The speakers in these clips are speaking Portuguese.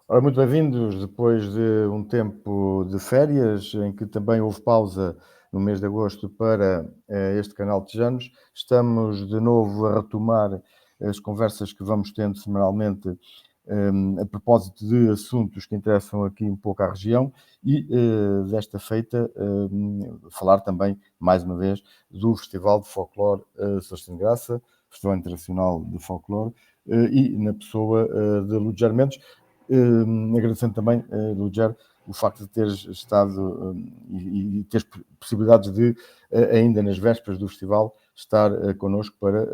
Ora, muito bem-vindos depois de um tempo de férias, em que também houve pausa no mês de agosto para este canal Tejanos. Estamos de novo a retomar as conversas que vamos tendo semanalmente a propósito de assuntos que interessam aqui um pouco à região e desta feita falar também, mais uma vez, do Festival de Folclore Sebastião de Graça, Festival Internacional de Folclore, e na pessoa de Ludger Mendes. Agradecendo também, Ludger, o facto de teres estado e teres possibilidades de, ainda nas vésperas do festival, estar connosco para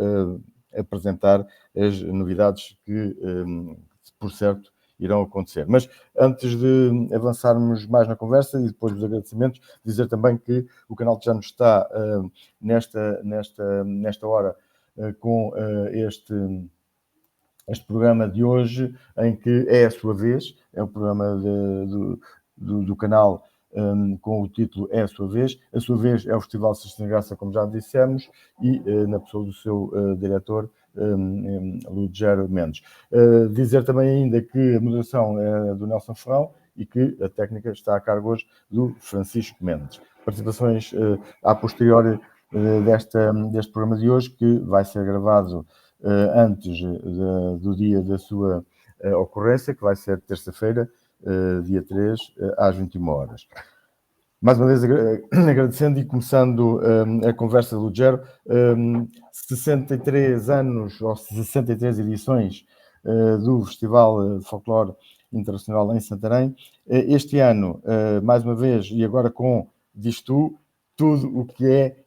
apresentar as novidades que, por certo, irão acontecer. Mas antes de avançarmos mais na conversa e depois dos agradecimentos, dizer também que o canal de Janos está nesta hora com este programa de hoje, em que é a sua vez, é o programa do canal com o título É a sua vez é o Festival Sebastião de Graça, como já dissemos, e na pessoa do seu diretor, Ludger Mendes. Dizer também ainda que a moderação é do Nelson Ferrão e que a técnica está a cargo hoje do Francisco Mendes. Participações a posteriori deste programa de hoje, que vai ser gravado antes do dia da sua ocorrência, que vai ser terça-feira, dia 3, às 21 horas. Mais uma vez agradecendo e começando a conversa do Lugero, 63 anos ou 63 edições do Festival de Folclore Internacional em Santarém. Este ano, mais uma vez, e agora com, diz tu, tudo o que é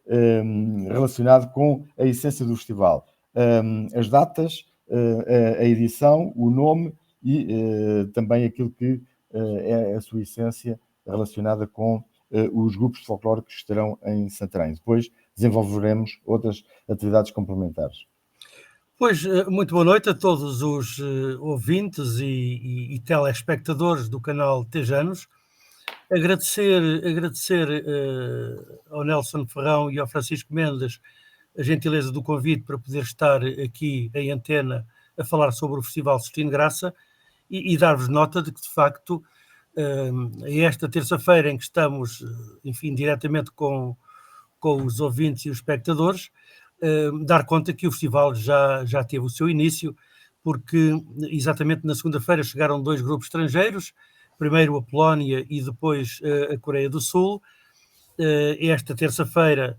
relacionado com a essência do festival. As datas, a edição, o nome e também aquilo que é a sua essência relacionada com os grupos de folclore que estarão em Santarém. Depois desenvolveremos outras atividades complementares. Pois, muito boa noite a todos os ouvintes e telespectadores do canal Tejanos. Agradecer ao Nelson Ferrão e ao Francisco Mendes a gentileza do convite para poder estar aqui em antena a falar sobre o Festival Sebastião de Graça e dar-vos nota de que, de facto, esta terça-feira em que estamos, enfim, diretamente com os ouvintes e os espectadores, dar conta que o festival já teve o seu início, porque exatamente na segunda-feira chegaram 2 grupos estrangeiros, primeiro a Polónia e depois a Coreia do Sul. Esta terça-feira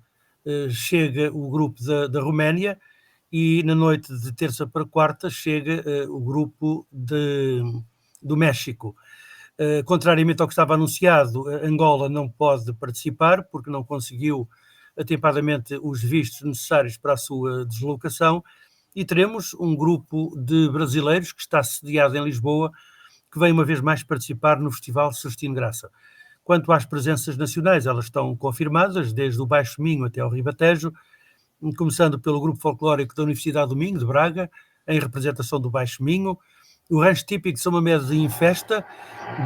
chega o grupo da Roménia e na noite de terça para quarta chega o grupo do México. Contrariamente ao que estava anunciado, Angola não pode participar porque não conseguiu atempadamente os vistos necessários para a sua deslocação e teremos um grupo de brasileiros que está sediado em Lisboa, que vem uma vez mais participar no Festival Sebastião de Graça. Quanto às presenças nacionais, elas estão confirmadas, desde o Baixo Minho até ao Ribatejo, começando pelo Grupo Folclórico da Universidade do Minho, de Braga, em representação do Baixo Minho, o Rancho Típico de São Mamede em Festa,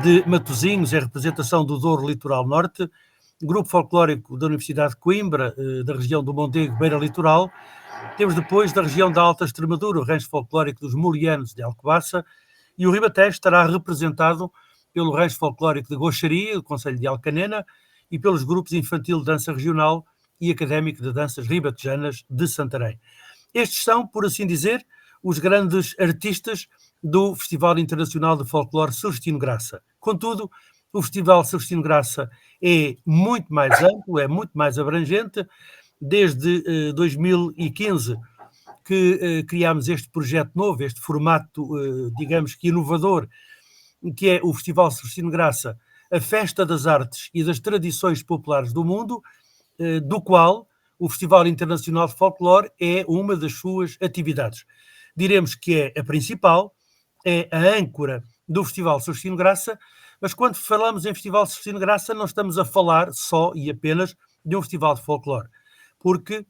de Matosinhos, em representação do Douro Litoral Norte, Grupo Folclórico da Universidade de Coimbra, da região do Mondego, Beira Litoral. Temos depois, da região da Alta Extremadura, o Rancho Folclórico dos Molianos de Alcobaça, e o Ribatejo estará representado pelo Rancho Folclórico de Goxaria, do Concelho de Alcanena, e pelos grupos Infantil de Dança Regional e Académico de Danças Ribatejanas de Santarém. Estes são, por assim dizer, os grandes artistas do Festival Internacional de Folclore Sebastião de Graça. Contudo, o Festival Sebastião de Graça é muito mais amplo, é muito mais abrangente. Desde 2015 que criámos este projeto novo, este formato, digamos que inovador, que é o Festival Sebastião de Graça, a festa das artes e das tradições populares do mundo, do qual o Festival Internacional de Folclore é uma das suas atividades. Diremos que é a principal, é a âncora do Festival Sebastião de Graça, mas quando falamos em Festival Sebastião de Graça não estamos a falar só e apenas de um festival de folclore, porque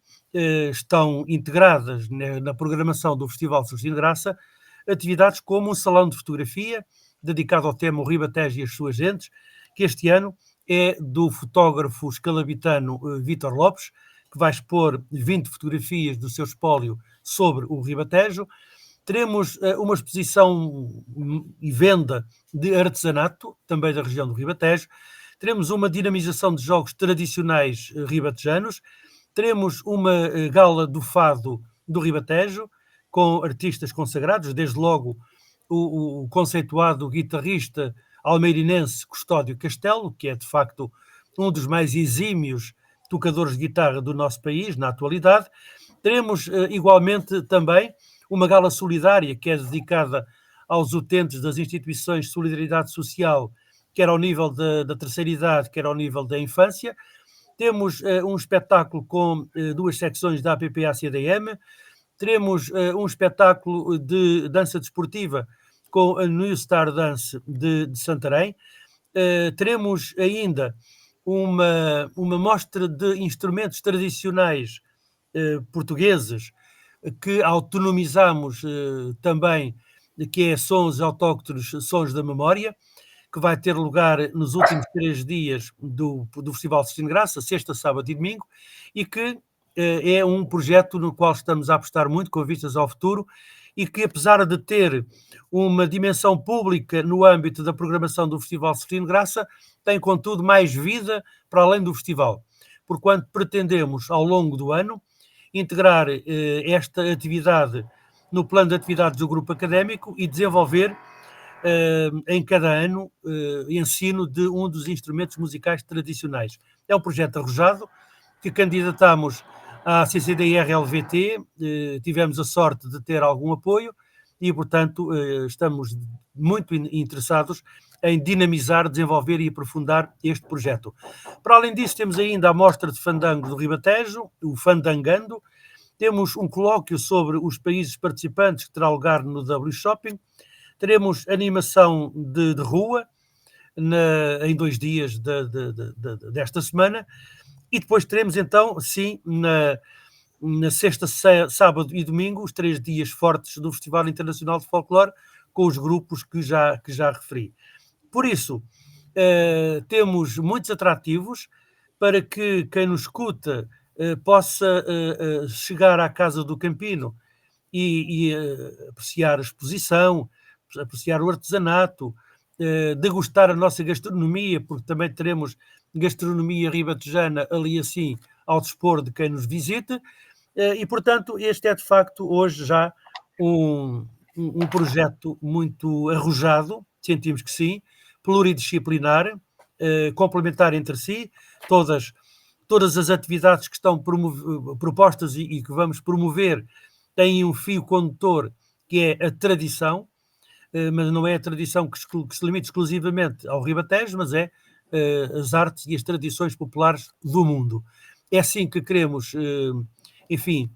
estão integradas na programação do Festival Sebastião de Graça atividades como um salão de fotografia dedicado ao tema O Ribatejo e as suas gentes, que este ano é do fotógrafo escalabitano Vítor Lopes, que vai expor 20 fotografias do seu espólio sobre o Ribatejo. Teremos uma exposição e venda de artesanato, também da região do Ribatejo. Teremos uma dinamização de jogos tradicionais ribatejanos. Teremos uma gala do fado do Ribatejo, com artistas consagrados, desde logo o conceituado guitarrista almeirinense Custódio Castelo, que é de facto um dos mais exímios tocadores de guitarra do nosso país, na atualidade. Teremos igualmente também uma gala solidária que é dedicada aos utentes das instituições de solidariedade social, quer ao nível da terceira idade, quer ao nível da infância. Temos um espetáculo com duas secções da APP-ACDM. Teremos um espetáculo de dança desportiva com a New Star Dance de Santarém. Teremos ainda uma mostra de instrumentos tradicionais portugueses que autonomizamos também, que é Sons Autóctonos, Sons da Memória, que vai ter lugar nos últimos 3 dias do Festival de Sistine Graça, sexta, sábado e domingo, e que é um projeto no qual estamos a apostar muito com vistas ao futuro e que, apesar de ter uma dimensão pública no âmbito da programação do Festival de Sistine Graça, tem, contudo, mais vida para além do festival, porquanto pretendemos, ao longo do ano, integrar esta atividade no plano de atividades do grupo académico e desenvolver em cada ano ensino de um dos instrumentos musicais tradicionais. É um projeto arrojado que candidatamos à CCDR-LVT, tivemos a sorte de ter algum apoio e, portanto, estamos muito interessados em dinamizar, desenvolver e aprofundar este projeto. Para além disso, temos ainda a mostra de fandango do Ribatejo, o Fandangando. Temos um colóquio sobre os países participantes que terá lugar no W Shopping. Teremos animação de rua em 2 dias desta semana. E depois teremos então, sim, na sexta, sábado e domingo, os 3 dias fortes do Festival Internacional de Folclore, com os grupos que já referi. Por isso, temos muitos atrativos para que quem nos escuta possa chegar à Casa do Campino e apreciar a exposição, apreciar o artesanato, degustar a nossa gastronomia, porque também teremos gastronomia ribatejana ali assim ao dispor de quem nos visita, e portanto este é de facto hoje já um projeto muito arrojado, sentimos que sim, pluridisciplinar, complementar entre si, todas as atividades que estão propostas e que vamos promover têm um fio condutor que é a tradição, mas não é a tradição que se limita exclusivamente ao Ribatejo, mas é as artes e as tradições populares do mundo. É assim que queremos, enfim,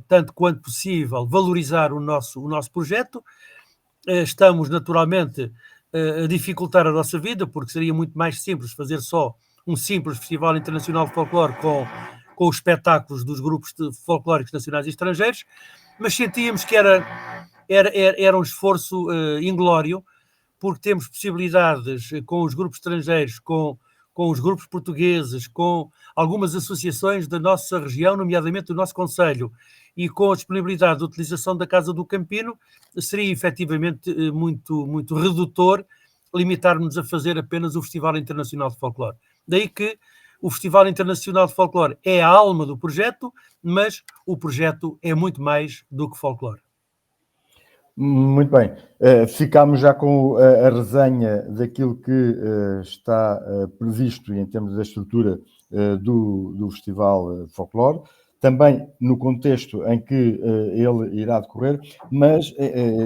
tanto quanto possível, valorizar o nosso projeto. Estamos, naturalmente, a dificultar a nossa vida, porque seria muito mais simples fazer só um simples Festival Internacional de Folclore com os espetáculos dos grupos folclóricos nacionais e estrangeiros, mas sentíamos que era um esforço inglório, porque temos possibilidades com os grupos estrangeiros, com os grupos portugueses, com algumas associações da nossa região, nomeadamente do nosso concelho, e com a disponibilidade de utilização da Casa do Campino, seria efetivamente muito, muito redutor limitarmos a fazer apenas o Festival Internacional de Folclore. Daí que o Festival Internacional de Folclore é a alma do projeto, mas o projeto é muito mais do que folclore. Muito bem. Ficámos já com a resenha daquilo que está previsto em termos da estrutura do Festival Folclore, também no contexto em que ele irá decorrer, mas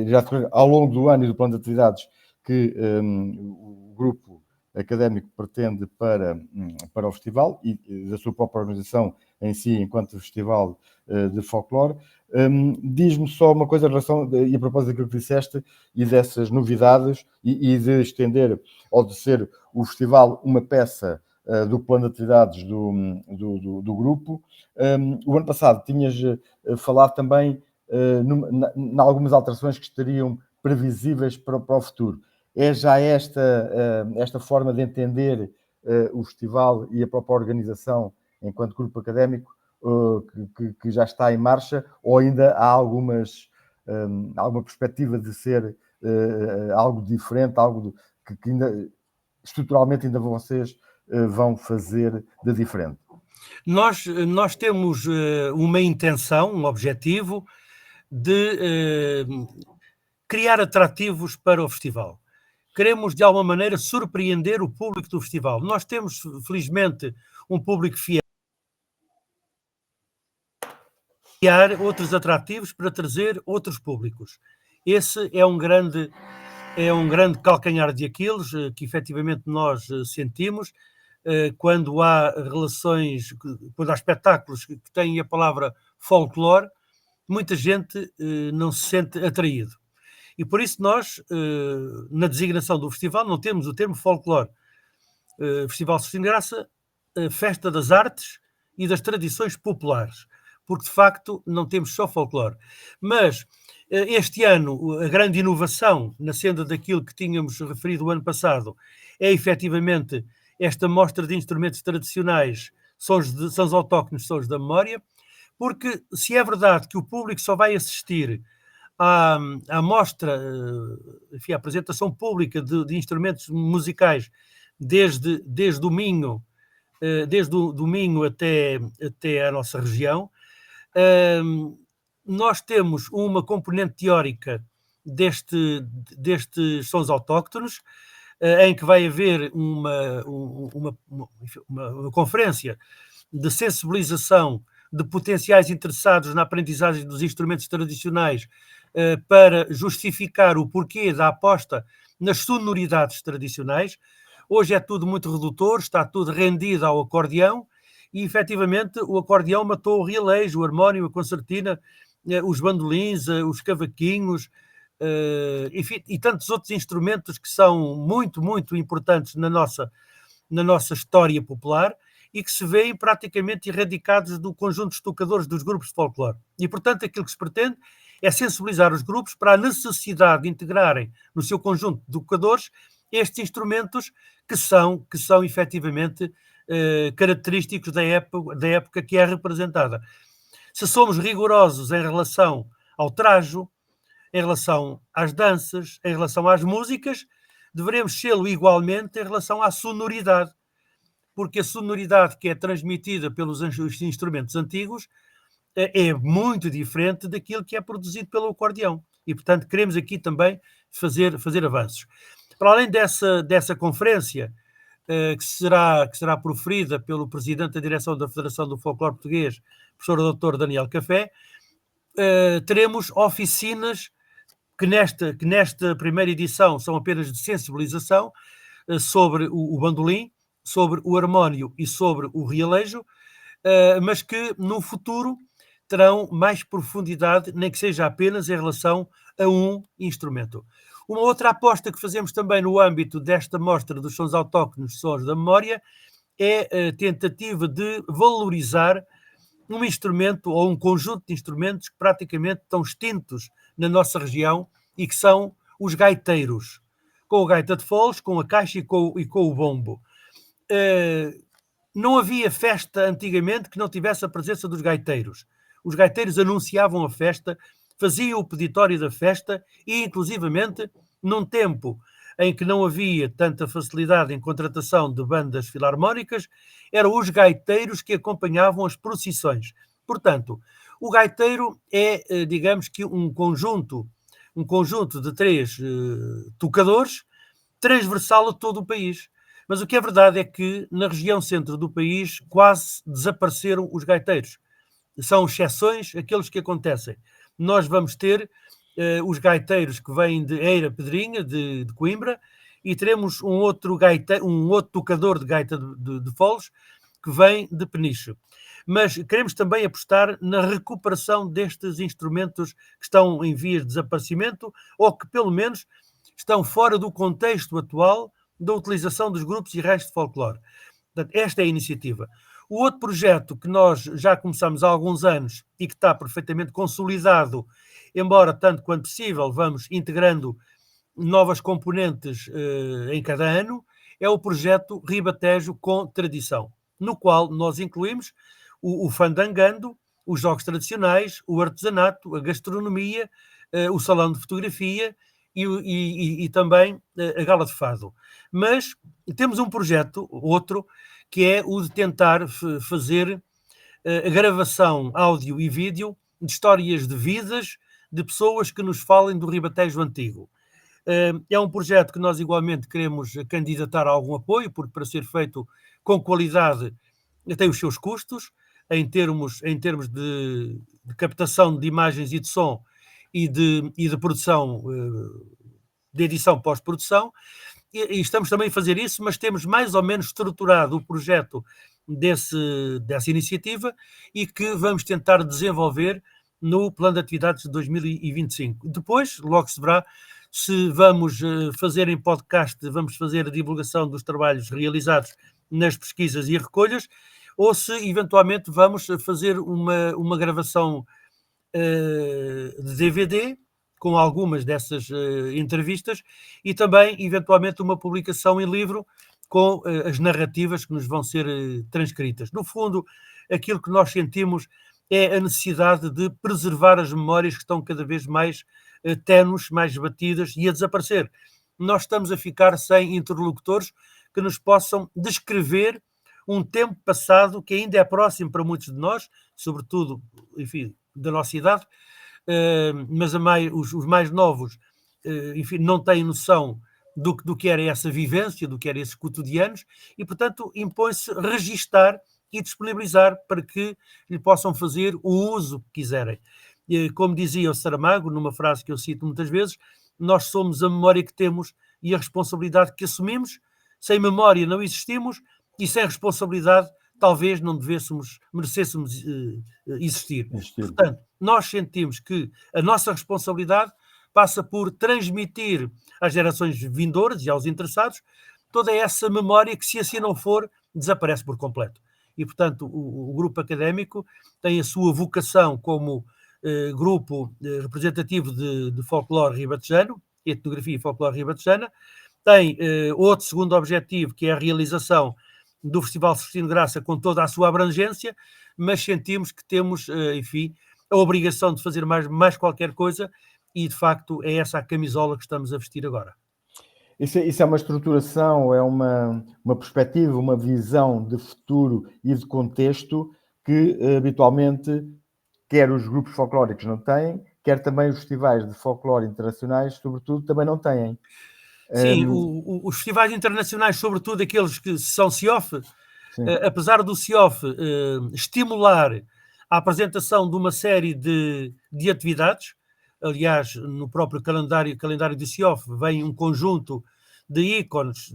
irá decorrer ao longo do ano e do plano de atividades que o grupo académico pretende para o festival e da sua própria organização em si, enquanto festival de folclore. Diz-me só uma coisa em relação, e a propósito daquilo que disseste, e dessas novidades, e de estender, ou de ser o festival uma peça do plano de atividades do grupo. O ano passado tinhas falado também em algumas alterações que estariam previsíveis para o futuro. É já esta forma de entender o festival e a própria organização enquanto grupo académico que já está em marcha, ou ainda há algumas alguma perspectiva de ser algo diferente, algo que ainda estruturalmente ainda vocês vão fazer de diferente? Nós temos uma intenção, um objetivo de criar atrativos para o festival. Queremos, de alguma maneira, surpreender o público do festival. Nós temos, felizmente, um público fiel. Criar outros atrativos para trazer outros públicos. Esse é um grande calcanhar de Aquiles que efetivamente nós sentimos quando há relações, quando há espetáculos que têm a palavra folclore, muita gente não se sente atraído. E por isso nós, na designação do festival, não temos o termo folclore. Festival Sustino de Graça, Festa das Artes e das Tradições Populares, porque de facto não temos só folclore. Mas este ano, a grande inovação, na senda daquilo que tínhamos referido o ano passado, é efetivamente esta mostra de instrumentos tradicionais, sons autóctonos, sons da memória, porque se é verdade que o público só vai assistir à mostra, enfim, à apresentação pública de instrumentos musicais desde o Minho, do Minho até a nossa região, nós temos uma componente teórica destes sons autóctonos, em que vai haver uma conferência de sensibilização de potenciais interessados na aprendizagem dos instrumentos tradicionais para justificar o porquê da aposta nas sonoridades tradicionais. Hoje é tudo muito redutor, está tudo rendido ao acordeão e, efetivamente, o acordeão matou o realejo, o harmónio, a concertina, os bandolins, os cavaquinhos, enfim, e tantos outros instrumentos que são muito, muito importantes na nossa história popular e que se veem praticamente erradicados do conjunto de tocadores dos grupos de folclore. E, portanto, aquilo que se pretende é sensibilizar os grupos para a necessidade de integrarem no seu conjunto de tocadores estes instrumentos que são efetivamente característicos da época que é representada. Se somos rigorosos em relação ao trajo, em relação às danças, em relação às músicas, devemos sê-lo igualmente em relação à sonoridade, porque a sonoridade que é transmitida pelos instrumentos antigos é muito diferente daquilo que é produzido pelo acordeão. E, portanto, queremos aqui também fazer avanços. Para além dessa conferência, que será proferida pelo Presidente da Direção da Federação do Folclore Português, professor Dr. Daniel Café, teremos oficinas que nesta primeira edição são apenas de sensibilização sobre o bandolim, sobre o harmónio e sobre o realejo, mas que no futuro terão mais profundidade, nem que seja apenas em relação a um instrumento. Uma outra aposta que fazemos também no âmbito desta mostra dos sons autóctonos, sons da memória, é a tentativa de valorizar um instrumento ou um conjunto de instrumentos que praticamente estão extintos na nossa região e que são os gaiteiros, com a gaita de foles, com a caixa e com o bombo. Não havia festa antigamente que não tivesse a presença dos gaiteiros. Os gaiteiros anunciavam a festa, faziam o peditório da festa e, inclusivamente, num tempo em que não havia tanta facilidade em contratação de bandas filarmónicas, eram os gaiteiros que acompanhavam as procissões. Portanto, o gaiteiro é, digamos que, um conjunto de 3 tocadores, transversal a todo o país. Mas o que é verdade é que na região centro do país quase desapareceram os gaiteiros. São exceções aqueles que acontecem. Nós vamos ter os gaiteiros que vêm de Eira Pedrinha, de Coimbra, e teremos um outro tocador de gaita de foles que vem de Peniche. Mas queremos também apostar na recuperação destes instrumentos que estão em vias de desaparecimento ou que, pelo menos, estão fora do contexto atual da utilização dos grupos e restos de folclore. Portanto, esta é a iniciativa. O outro projeto que nós já começamos há alguns anos e que está perfeitamente consolidado, embora tanto quanto possível vamos integrando novas componentes em cada ano, é o projeto Ribatejo com Tradição, no qual nós incluímos o fandangando, os jogos tradicionais, o artesanato, a gastronomia, o salão de fotografia e também a gala de fado. Mas temos um projeto, outro, que é o de tentar fazer a gravação áudio e vídeo de histórias de vidas de pessoas que nos falem do Ribatejo Antigo. É um projeto que nós igualmente queremos candidatar a algum apoio, porque para ser feito com qualidade tem os seus custos, em termos de captação de imagens e de som e de produção, de edição pós-produção, e estamos também a fazer isso, mas temos mais ou menos estruturado o projeto dessa iniciativa e que vamos tentar desenvolver no plano de atividades de 2025. Depois, logo se verá se vamos fazer em podcast, vamos fazer a divulgação dos trabalhos realizados nas pesquisas e recolhas, ou se eventualmente vamos fazer uma gravação de DVD com algumas dessas entrevistas e também, eventualmente, uma publicação em livro com as narrativas que nos vão ser transcritas. No fundo, aquilo que nós sentimos é a necessidade de preservar as memórias que estão cada vez mais tenues, mais batidas e a desaparecer. Nós estamos a ficar sem interlocutores que nos possam descrever um tempo passado que ainda é próximo para muitos de nós, sobretudo, enfim, da nossa idade, mas os mais novos, enfim, não têm noção do que era essa vivência, do que eram esses cotidianos, e, portanto, impõe-se registar e disponibilizar para que lhe possam fazer o uso que quiserem. Como dizia o Saramago, numa frase que eu cito muitas vezes, nós somos a memória que temos e a responsabilidade que assumimos. Sem memória não existimos e sem responsabilidade talvez não merecêssemos existir. Portanto, nós sentimos que a nossa responsabilidade passa por transmitir às gerações vindouras e aos interessados toda essa memória que, se assim não for, desaparece por completo. E, portanto, o grupo académico tem a sua vocação como grupo representativo de folclore ribatejano, etnografia e folclore ribatejana, tem outro segundo objetivo, que é a realização do Festival Celestino Graça com toda a sua abrangência, mas sentimos que temos, enfim, a obrigação de fazer mais qualquer coisa e, de facto, é essa a camisola que estamos a vestir agora. Isso é uma estruturação, é uma perspectiva, uma visão de futuro e de contexto que habitualmente quer os grupos folclóricos não têm, quer também os festivais de folclore internacionais, sobretudo, também não têm. Sim, os festivais internacionais, sobretudo aqueles que são CIOF, apesar do CIOF estimular a apresentação de uma série de atividades, aliás, no próprio calendário do CIOF vem um conjunto de ícones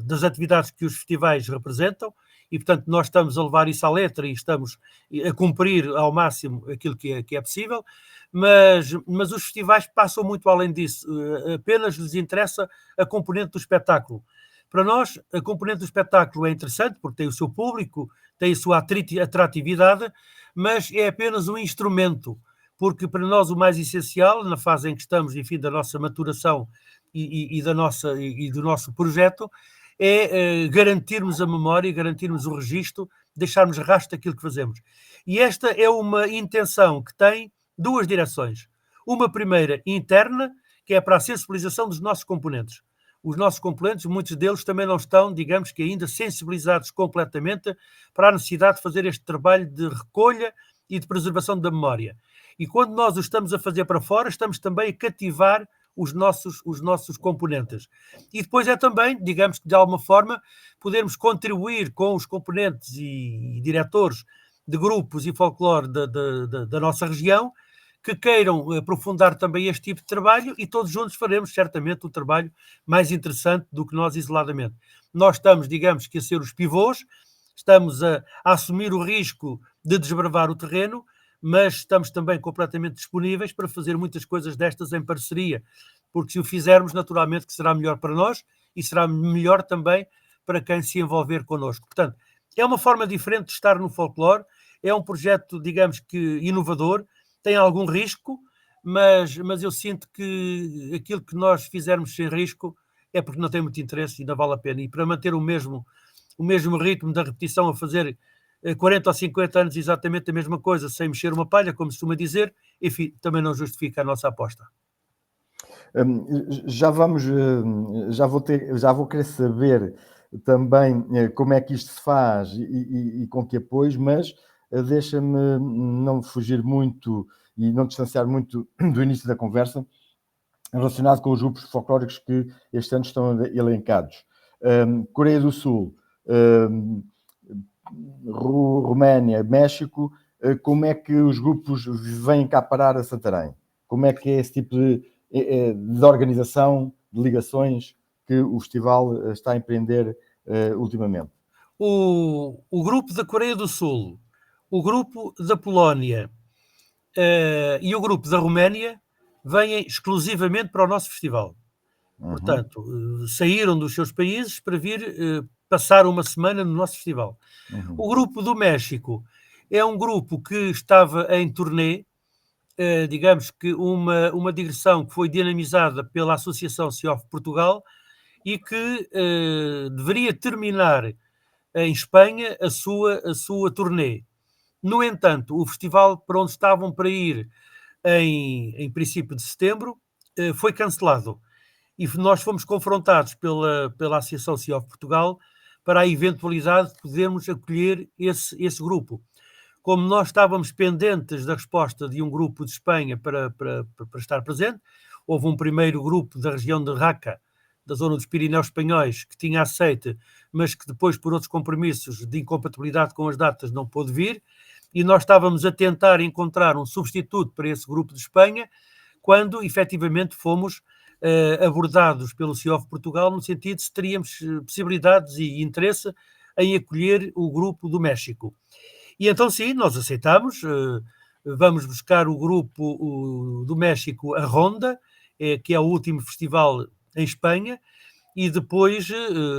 das atividades que os festivais representam, e, portanto, nós estamos a levar isso à letra e estamos a cumprir ao máximo aquilo que é possível, mas os festivais passam muito além disso, apenas lhes interessa a componente do espetáculo. Para nós, a componente do espetáculo é interessante, porque tem o seu público, tem a sua atratividade, mas é apenas um instrumento, porque para nós o mais essencial, na fase em que estamos, enfim, da nossa maturação e do nosso projeto, é garantirmos a memória, garantirmos o registro, deixarmos rastro daquilo que fazemos. E esta é uma intenção que tem duas direções. Uma primeira interna, que é para a sensibilização dos nossos componentes. Os nossos componentes, muitos deles também não estão, digamos que ainda sensibilizados completamente para a necessidade de fazer este trabalho de recolha e de preservação da memória. E quando nós o estamos a fazer para fora, estamos também a cativar os nossos componentes. E depois é também, digamos que de alguma forma, podermos contribuir com os componentes e diretores de grupos e folclore da nossa região que queiram aprofundar também este tipo de trabalho e todos juntos faremos certamente um trabalho mais interessante do que nós isoladamente. Nós estamos, digamos que, a ser os pivôs, estamos a assumir o risco de desbravar o terreno, mas estamos também completamente disponíveis para fazer muitas coisas destas em parceria, porque se o fizermos, naturalmente que será melhor para nós e será melhor também para quem se envolver connosco. Portanto, é uma forma diferente de estar no folclore, é um projeto, digamos que, inovador, tem algum risco, mas eu sinto que aquilo que nós fizermos sem risco é porque não tem muito interesse e não vale a pena. E para manter o mesmo ritmo da repetição a fazer 40 ou 50 anos exatamente a mesma coisa, sem mexer uma palha, como se costuma dizer, enfim, também não justifica a nossa aposta. Já vou querer saber também como é que isto se faz e com que apoios, mas deixa-me não fugir muito e não distanciar muito do início da conversa, relacionado com os grupos folclóricos que este ano estão elencados. Coreia do Sul, Roménia, México, como é que os grupos vêm cá parar a Santarém? Como é que é esse tipo de organização, de ligações que o festival está a empreender ultimamente? O grupo da Coreia do Sul, o grupo da Polónia e o grupo da Roménia vêm exclusivamente para o nosso festival. Portanto, saíram dos seus países para vir passar uma semana no nosso festival. O grupo do México é um grupo que estava em turnê, digamos que uma digressão que foi dinamizada pela Associação CIOF Portugal e que deveria terminar em Espanha a sua turnê. No entanto, o festival para onde estavam para ir em princípio de setembro foi cancelado. E nós fomos confrontados pela Associação CIOF Portugal para a eventualidade de podermos acolher esse grupo. Como nós estávamos pendentes da resposta de um grupo de Espanha para estar presente, houve um primeiro grupo da região de Raca, da zona dos Pirineus Espanhóis, que tinha aceite, mas que depois, por outros compromissos de incompatibilidade com as datas, não pôde vir, e nós estávamos a tentar encontrar um substituto para esse grupo de Espanha, quando efetivamente fomos abordados pelo CIOF Portugal, no sentido de se teríamos possibilidades e interesse em acolher o grupo do México. E então sim, nós aceitamos, vamos buscar o grupo do México, a Ronda, que é o último festival em Espanha, e depois,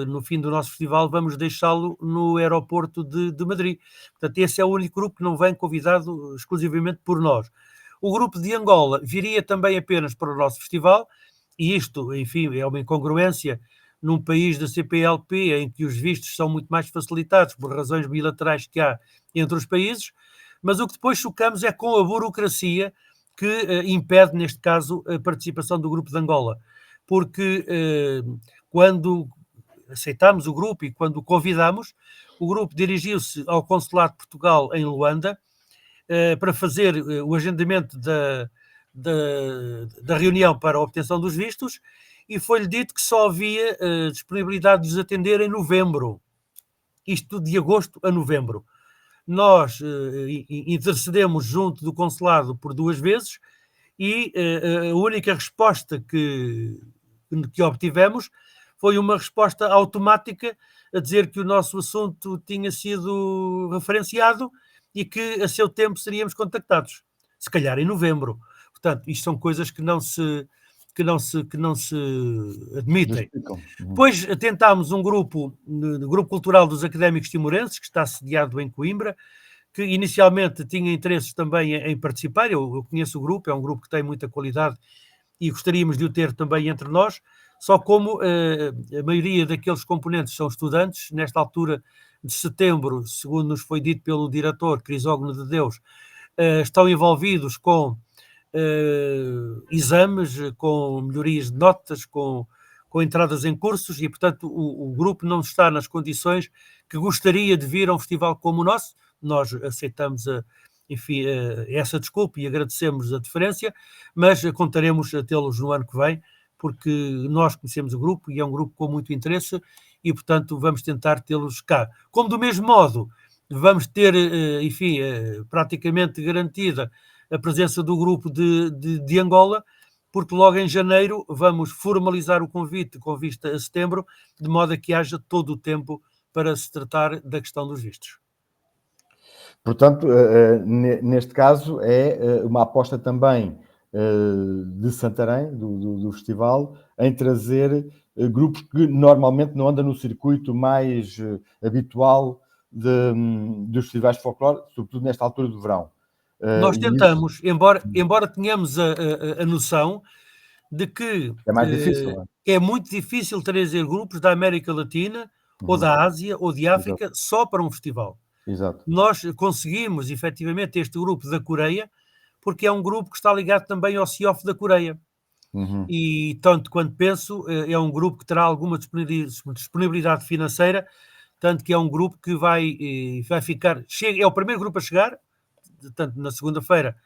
no fim do nosso festival, vamos deixá-lo no aeroporto de Madrid. Portanto, esse é o único grupo que não vem convidado exclusivamente por nós. O grupo de Angola viria também apenas para o nosso festival, e isto, enfim, é uma incongruência num país da CPLP em que os vistos são muito mais facilitados por razões bilaterais que há entre os países, mas o que depois chocamos é com a burocracia que impede, neste caso, a participação do grupo de Angola. Porque quando aceitámos o grupo e quando o convidámos, o grupo dirigiu-se ao Consulado de Portugal em Luanda para fazer o agendamento da reunião para a obtenção dos vistos e foi-lhe dito que só havia disponibilidade de os atender em novembro. Isto de agosto a novembro. Nós intercedemos junto do consulado por 2 vezes e a única resposta que obtivemos foi uma resposta automática a dizer que o nosso assunto tinha sido referenciado e que a seu tempo seríamos contactados, se calhar em novembro. Portanto, isto são coisas que não se admitem. Depois tentámos um grupo cultural dos académicos timorenses, que está sediado em Coimbra, que inicialmente tinha interesses também em participar. Eu conheço o grupo, é um grupo que tem muita qualidade e gostaríamos de o ter também entre nós, só como a maioria daqueles componentes são estudantes, nesta altura de setembro, segundo nos foi dito pelo diretor Crisógono de Deus, estão envolvidos com exames, com melhorias de notas, com entradas em cursos e, portanto, o grupo não está nas condições que gostaria de vir a um festival como o nosso. Nós aceitamos, enfim, essa desculpa e agradecemos a deferência, mas contaremos a tê-los no ano que vem, porque nós conhecemos o grupo e é um grupo com muito interesse e, portanto, vamos tentar tê-los cá. Como do mesmo modo, vamos ter, enfim, praticamente garantida a presença do grupo de Angola, porque logo em janeiro vamos formalizar o convite com vista a setembro, de modo a que haja todo o tempo para se tratar da questão dos vistos. Portanto, neste caso, é uma aposta também de Santarém, do festival, em trazer grupos que normalmente não andam no circuito mais habitual dos festivais de folclore, sobretudo nesta altura do verão. Nós tentamos, embora tenhamos a noção de que é mais difícil, é muito difícil trazer grupos da América Latina ou da Ásia ou de África só para um festival. Exato. Nós conseguimos, efetivamente, este grupo da Coreia, porque é um grupo que está ligado também ao CIOF da Coreia. E, tanto quanto penso, é um grupo que terá alguma disponibilidade financeira, tanto que é um grupo que vai ficar... É o primeiro grupo a chegar, tanto na segunda-feira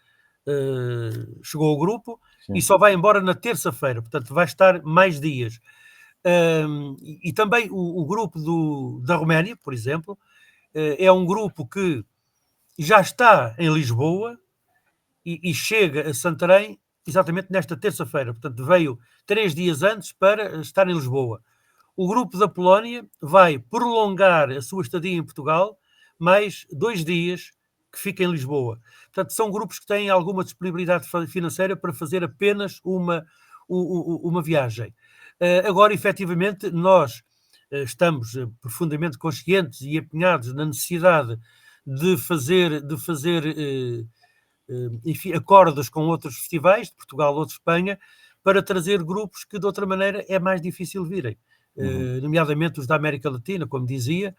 chegou o grupo, e só vai embora na terça-feira, portanto vai estar mais dias. E também o grupo da Roménia, por exemplo, é um grupo que já está em Lisboa e chega a Santarém exatamente nesta terça-feira. Portanto, veio 3 dias antes para estar em Lisboa. O grupo da Polónia vai prolongar a sua estadia em Portugal mais 2 dias que fica em Lisboa. Portanto, são grupos que têm alguma disponibilidade financeira para fazer apenas uma viagem. Agora, efetivamente, nós estamos profundamente conscientes e empenhados na necessidade de fazer enfim, acordos com outros festivais, de Portugal ou de Espanha, para trazer grupos que de outra maneira é mais difícil virem, nomeadamente os da América Latina, como dizia.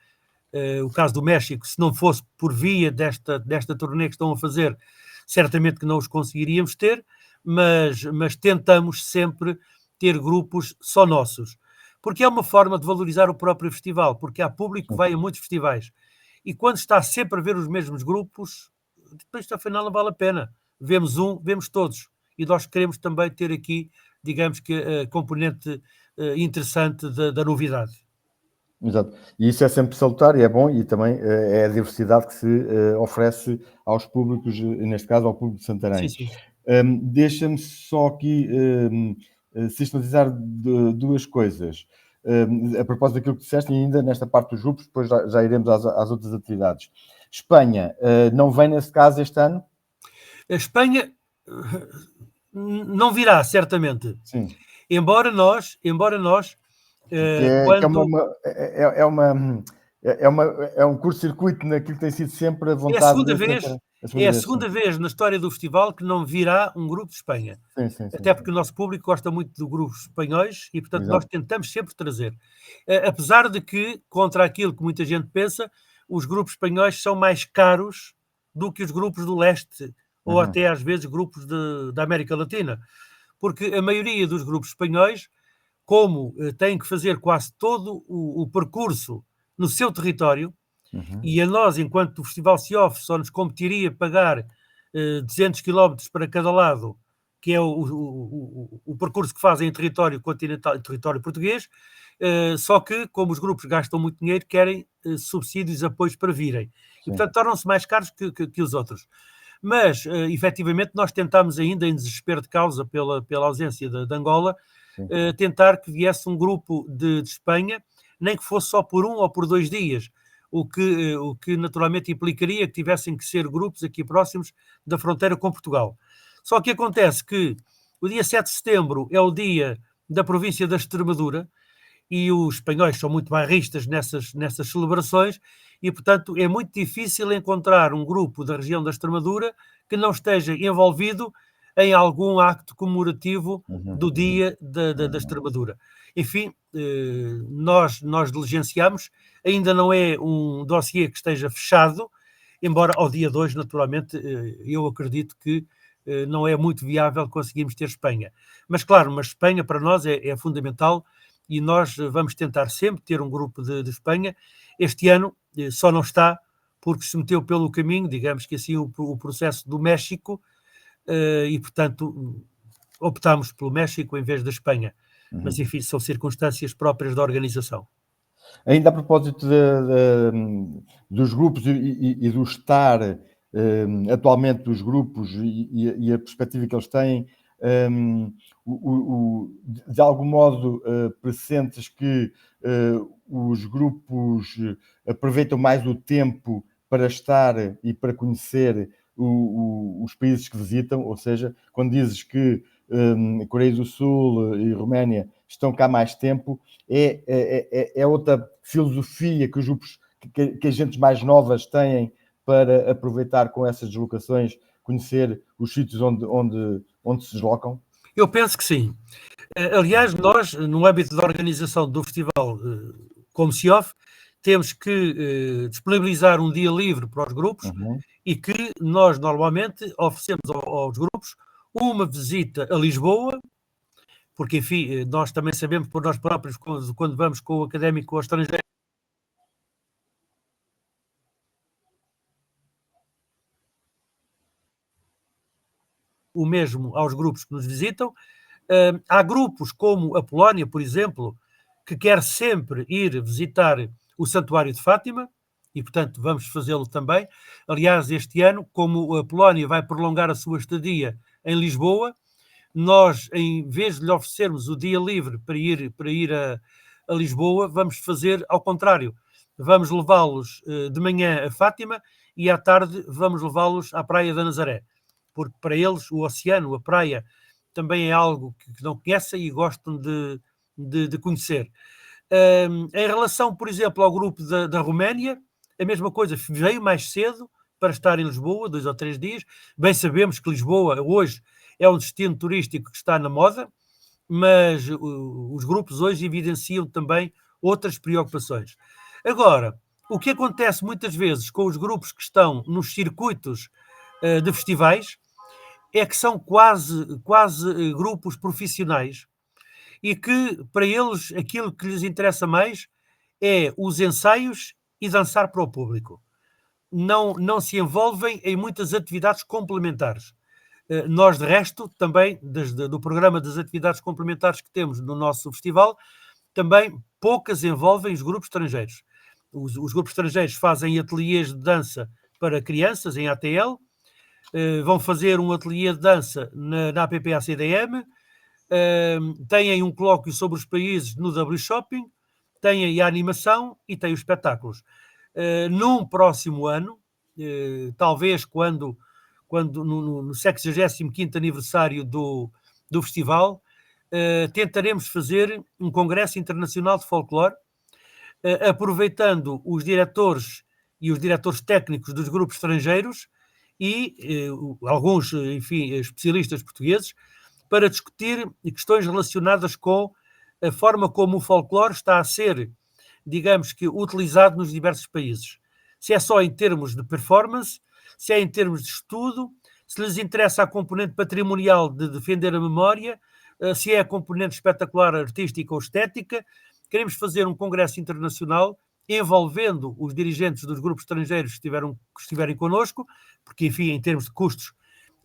O caso do México, se não fosse por via desta turnê que estão a fazer, certamente que não os conseguiríamos ter, mas tentamos sempre ter grupos só nossos, porque é uma forma de valorizar o próprio festival, porque há público que vai a muitos festivais, e quando está sempre a ver os mesmos grupos, depois afinal não vale a pena. Vemos todos, e nós queremos também ter aqui, digamos que a componente interessante da novidade. Exato. E isso é sempre salutar e é bom, e também é a diversidade que se oferece aos públicos, neste caso ao público de Santarém. Sim, sim. Deixa-me só aqui sistematizar duas coisas. A propósito daquilo que disseste, e ainda nesta parte dos grupos, depois já iremos às outras atividades. Espanha não vem nesse caso este ano? A Espanha não virá, certamente. Sim. Embora nós é um curto-circuito naquilo que tem sido sempre a vontade é a segunda vez na história do festival que não virá um grupo de Espanha. Até porque o nosso público gosta muito de grupos espanhóis e, portanto, nós tentamos sempre trazer. Apesar de que, contra aquilo que muita gente pensa, os grupos espanhóis são mais caros do que os grupos do leste, ou até às vezes grupos da América Latina. Porque a maioria dos grupos espanhóis, como têm que fazer quase todo o percurso no seu território, e a nós, enquanto o Festival CIOF, só nos competiria pagar 200 km para cada lado, que é o percurso que fazem em território continental e território português, só que, como os grupos gastam muito dinheiro, querem subsídios e apoios para virem. E, portanto, tornam-se mais caros que os outros. Mas, efetivamente, nós tentámos ainda, em desespero de causa pela ausência de Angola, tentar que viesse um grupo de Espanha, nem que fosse só por 1 ou por 2 dias, o que naturalmente implicaria que tivessem que ser grupos aqui próximos da fronteira com Portugal. Só que acontece que o dia 7 de setembro é o dia da província da Extremadura, e os espanhóis são muito bairristas nessas celebrações, e, portanto, é muito difícil encontrar um grupo da região da Extremadura que não esteja envolvido em algum acto comemorativo do dia da Extremadura. Enfim, nós diligenciamos, ainda não é um dossiê que esteja fechado, embora ao dia 2, naturalmente, eu acredito que não é muito viável conseguirmos ter Espanha. Mas, claro, Espanha para nós é fundamental, e nós vamos tentar sempre ter um grupo de Espanha. Este ano só não está porque se meteu pelo caminho, digamos que assim, o processo do México, e, portanto, optámos pelo México em vez da Espanha. Mas, enfim, são circunstâncias próprias da organização. Ainda a propósito dos grupos e do estar atualmente dos grupos e a perspectiva que eles têm, de algum modo pressentes que os grupos aproveitam mais o tempo para estar e para conhecer os países que visitam, ou seja, quando dizes que Coreia do Sul e Roménia estão cá mais tempo, é outra filosofia que os grupos, que as gentes mais novas têm para aproveitar com essas deslocações, conhecer os sítios onde se deslocam? Eu penso que sim. Aliás, nós, no âmbito da organização do festival como CIOF, temos que disponibilizar um dia livre para os grupos e que nós normalmente oferecemos aos grupos uma visita a Lisboa, porque, enfim, nós também sabemos por nós próprios, quando vamos com o académico ao estrangeiro, o mesmo aos grupos que nos visitam. Há grupos como a Polónia, por exemplo, que quer sempre ir visitar o Santuário de Fátima, e, portanto, vamos fazê-lo também. Aliás, este ano, como a Polónia vai prolongar a sua estadia em Lisboa, nós, em vez de lhe oferecermos o dia livre para ir a Lisboa, vamos fazer ao contrário. Vamos levá-los de manhã a Fátima e à tarde vamos levá-los à Praia da Nazaré, porque para eles o oceano, a praia, também é algo que não conhecem e gostam de conhecer. Em relação, por exemplo, ao grupo da Roménia, a mesma coisa, veio mais cedo para estar em Lisboa, 2 ou 3 dias. Bem sabemos que Lisboa hoje é um destino turístico que está na moda, mas os grupos hoje evidenciam também outras preocupações. Agora, o que acontece muitas vezes com os grupos que estão nos circuitos de festivais é que são quase grupos profissionais e que, para eles, aquilo que lhes interessa mais é os ensaios e dançar para o público. Não se envolvem em muitas atividades complementares. Nós, de resto, também, do programa das atividades complementares que temos no nosso festival, também poucas envolvem os grupos estrangeiros. Os grupos estrangeiros fazem ateliês de dança para crianças em ATL, vão fazer um ateliê de dança na APP-ACDM, têm um colóquio sobre os países no W Shopping, têm a animação e têm os espetáculos. Num próximo ano, talvez quando no 65º aniversário do festival, tentaremos fazer um congresso internacional de folclore, aproveitando os diretores e os diretores técnicos dos grupos estrangeiros e alguns, enfim, especialistas portugueses, para discutir questões relacionadas com a forma como o folclore está a ser, digamos que, utilizado nos diversos países. Se é só em termos de performance, se é em termos de estudo, se lhes interessa a componente patrimonial de defender a memória, se é a componente espetacular artística ou estética. Queremos fazer um congresso internacional envolvendo os dirigentes dos grupos estrangeiros que estiverem connosco, porque, enfim, em termos de custos,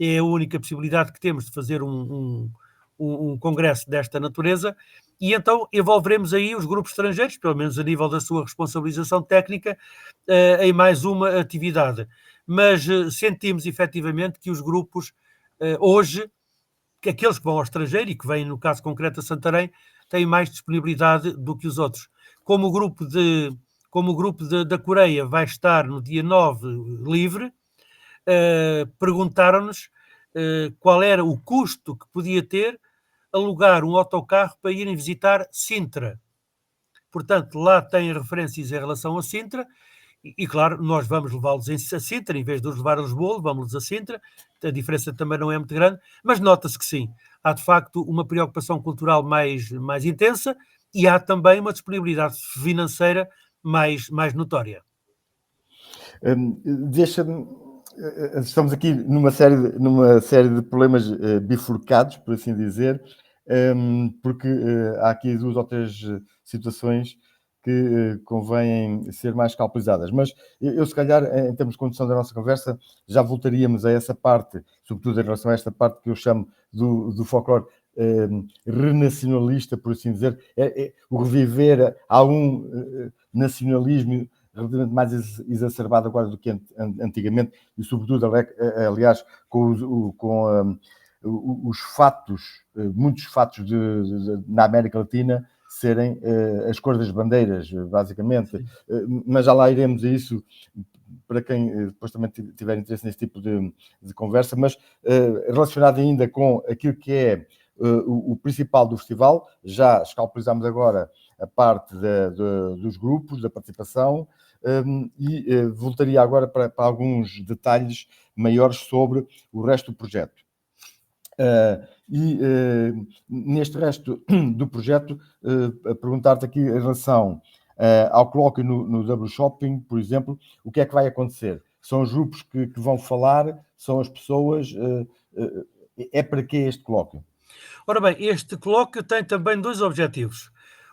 é a única possibilidade que temos de fazer um congresso desta natureza, e então envolveremos aí os grupos estrangeiros, pelo menos a nível da sua responsabilização técnica, em mais uma atividade. Mas sentimos efetivamente que os grupos hoje, que aqueles que vão ao estrangeiro e que vêm, no caso concreto, a Santarém, têm mais disponibilidade do que os outros. Como o grupo da Coreia vai estar no dia 9 livre, perguntaram-nos qual era o custo que podia ter alugar um autocarro para irem visitar Sintra. Portanto, lá têm referências em relação a Sintra e claro, nós vamos levá-los a Sintra, em vez de os levar a Lisboa, vamos-los a Sintra. A diferença também não é muito grande, mas nota-se que sim, há de facto uma preocupação cultural mais intensa e há também uma disponibilidade financeira mais notória. Estamos aqui numa série de problemas bifurcados, por assim dizer, porque há aqui 2 ou 3 situações que convêm ser mais calculizadas. Mas eu, se calhar, em termos de condução da nossa conversa, já voltaríamos a essa parte, sobretudo em relação a esta parte que eu chamo do folclore renacionalista, por assim dizer, o reviver a um nacionalismo relativamente mais exacerbado agora do que antigamente, e sobretudo, aliás, com os fatos, muitos fatos na América Latina serem as cores das bandeiras, basicamente. Mas já lá iremos a isso, para quem depois também tiver interesse nesse tipo de conversa, mas relacionado ainda com aquilo que é o principal do festival, já escalpelizamos agora a parte dos grupos, da participação, e voltaria agora para alguns detalhes maiores sobre o resto do projeto. Neste resto do projeto, a perguntar-te aqui em relação ao colóquio no W Shopping, por exemplo, o que é que vai acontecer? São os grupos que vão falar, são as pessoas, é para que este colóquio? Ora bem, este colóquio tem também dois objetivos.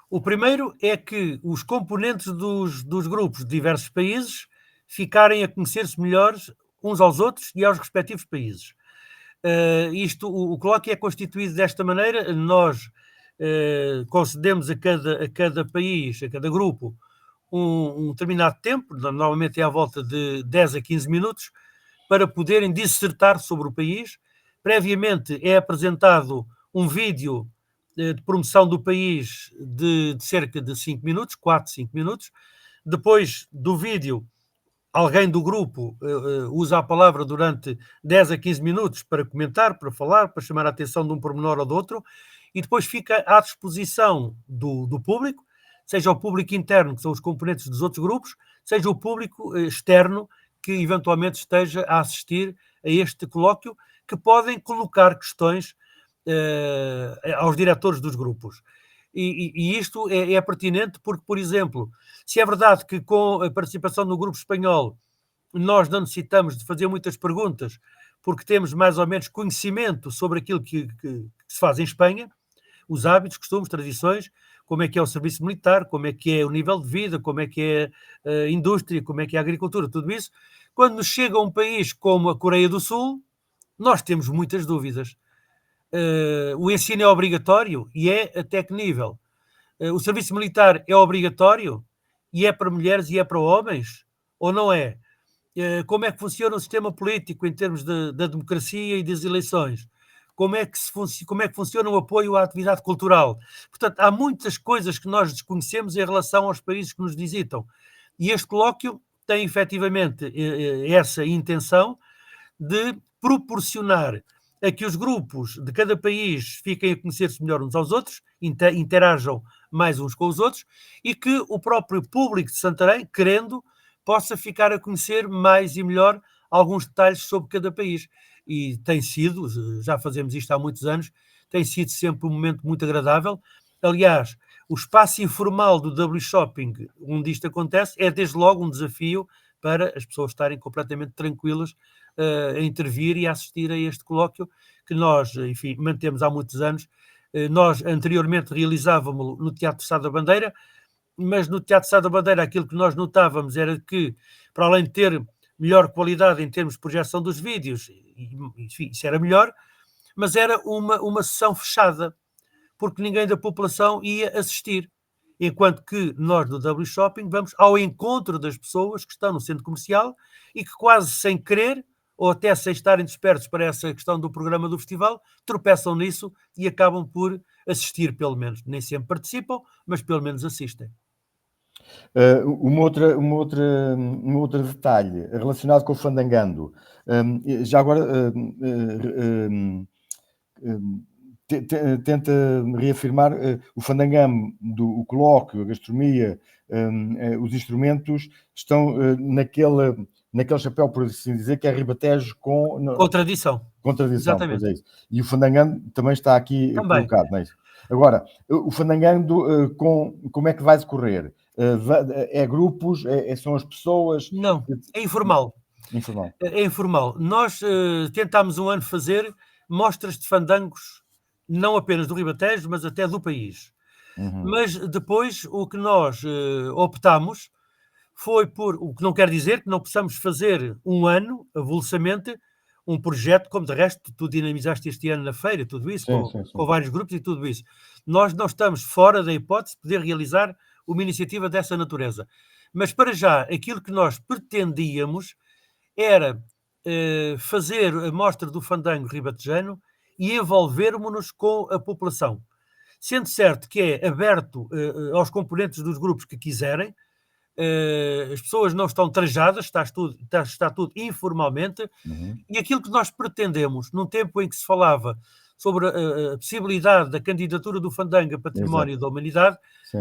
O primeiro é que os componentes dos grupos de diversos países ficarem a conhecer-se melhores uns aos outros e aos respectivos países. O colóquio é constituído desta maneira. Nós concedemos a cada país, a cada grupo, um determinado tempo, normalmente é à volta de 10 a 15 minutos, para poderem dissertar sobre o país. Previamente é apresentado um vídeo de promoção do país de cerca de 5 minutos, 4, 5 minutos. Depois do vídeo, alguém do grupo usa a palavra durante 10 a 15 minutos para comentar, para falar, para chamar a atenção de um pormenor ou de outro, e depois fica à disposição do público, seja o público interno, que são os componentes dos outros grupos, seja o público externo que eventualmente esteja a assistir a este colóquio, que podem colocar questões aos diretores dos grupos. E isto é pertinente porque, por exemplo, se é verdade que com a participação no grupo espanhol nós não necessitamos de fazer muitas perguntas, porque temos mais ou menos conhecimento sobre aquilo que se faz em Espanha, os hábitos, costumes, tradições, como é que é o serviço militar, como é que é o nível de vida, como é que é a indústria, como é que é a agricultura, tudo isso. Quando nos chega a um país como a Coreia do Sul, nós temos muitas dúvidas. O ensino é obrigatório e é até que nível? O serviço militar é obrigatório e é para mulheres e é para homens? Ou não é? Como é que funciona o sistema político em termos da democracia e das eleições? Como é que funciona o apoio à atividade cultural? Portanto, há muitas coisas que nós desconhecemos em relação aos países que nos visitam. E este colóquio tem efetivamente essa intenção de proporcionar a que os grupos de cada país fiquem a conhecer-se melhor uns aos outros, interajam mais uns com os outros, e que o próprio público de Santarém, querendo, possa ficar a conhecer mais e melhor alguns detalhes sobre cada país. E tem sido, já fazemos isto há muitos anos, tem sido sempre um momento muito agradável. Aliás, o espaço informal do W Shopping, onde isto acontece, é desde logo um desafio para as pessoas estarem completamente tranquilas a intervir e a assistir a este colóquio que nós, enfim, mantemos há muitos anos. Nós anteriormente realizávamos no Teatro Sá da Bandeira, mas no Teatro Sá da Bandeira aquilo que nós notávamos era que, para além de ter melhor qualidade em termos de projeção dos vídeos, enfim, isso era melhor, mas era uma sessão fechada, porque ninguém da população ia assistir. Enquanto que nós, no W Shopping, vamos ao encontro das pessoas que estão no centro comercial e que quase sem querer, ou até sem estarem despertos para essa questão do programa do festival, tropeçam nisso e acabam por assistir, pelo menos. Nem sempre participam, mas pelo menos assistem. Um outro detalhe relacionado com o Fandangando. Já agora tenta reafirmar o Fandangando, o colóquio, a gastronomia, os instrumentos estão naquele chapéu, por assim dizer, que é Ribatejo com tradição. Com tradição, Exatamente. pois é isso. E o Fandangando também está aqui também colocado, não é isso? Agora, o Fandangando, como é que vai decorrer? É grupos? São as pessoas? Não, é informal. Informal. É informal. Nós tentámos um ano fazer mostras de fandangos, não apenas do Ribatejo, mas até do país. Mas depois o que nós optámos foi por, o que não quer dizer que não possamos fazer um ano, avulsamente, um projeto, como de resto tu dinamizaste este ano na feira, tudo isso, Sim. com vários grupos e tudo isso. Nós não estamos fora da hipótese de poder realizar uma iniciativa dessa natureza. Mas para já, aquilo que nós pretendíamos era fazer a mostra do fandango ribatejano e envolvermos-nos com a população. Sendo certo que é aberto aos componentes dos grupos que quiserem, as pessoas não estão trajadas, está tudo informalmente, e aquilo que nós pretendemos, num tempo em que se falava sobre a possibilidade da candidatura do fandango a Património da Humanidade,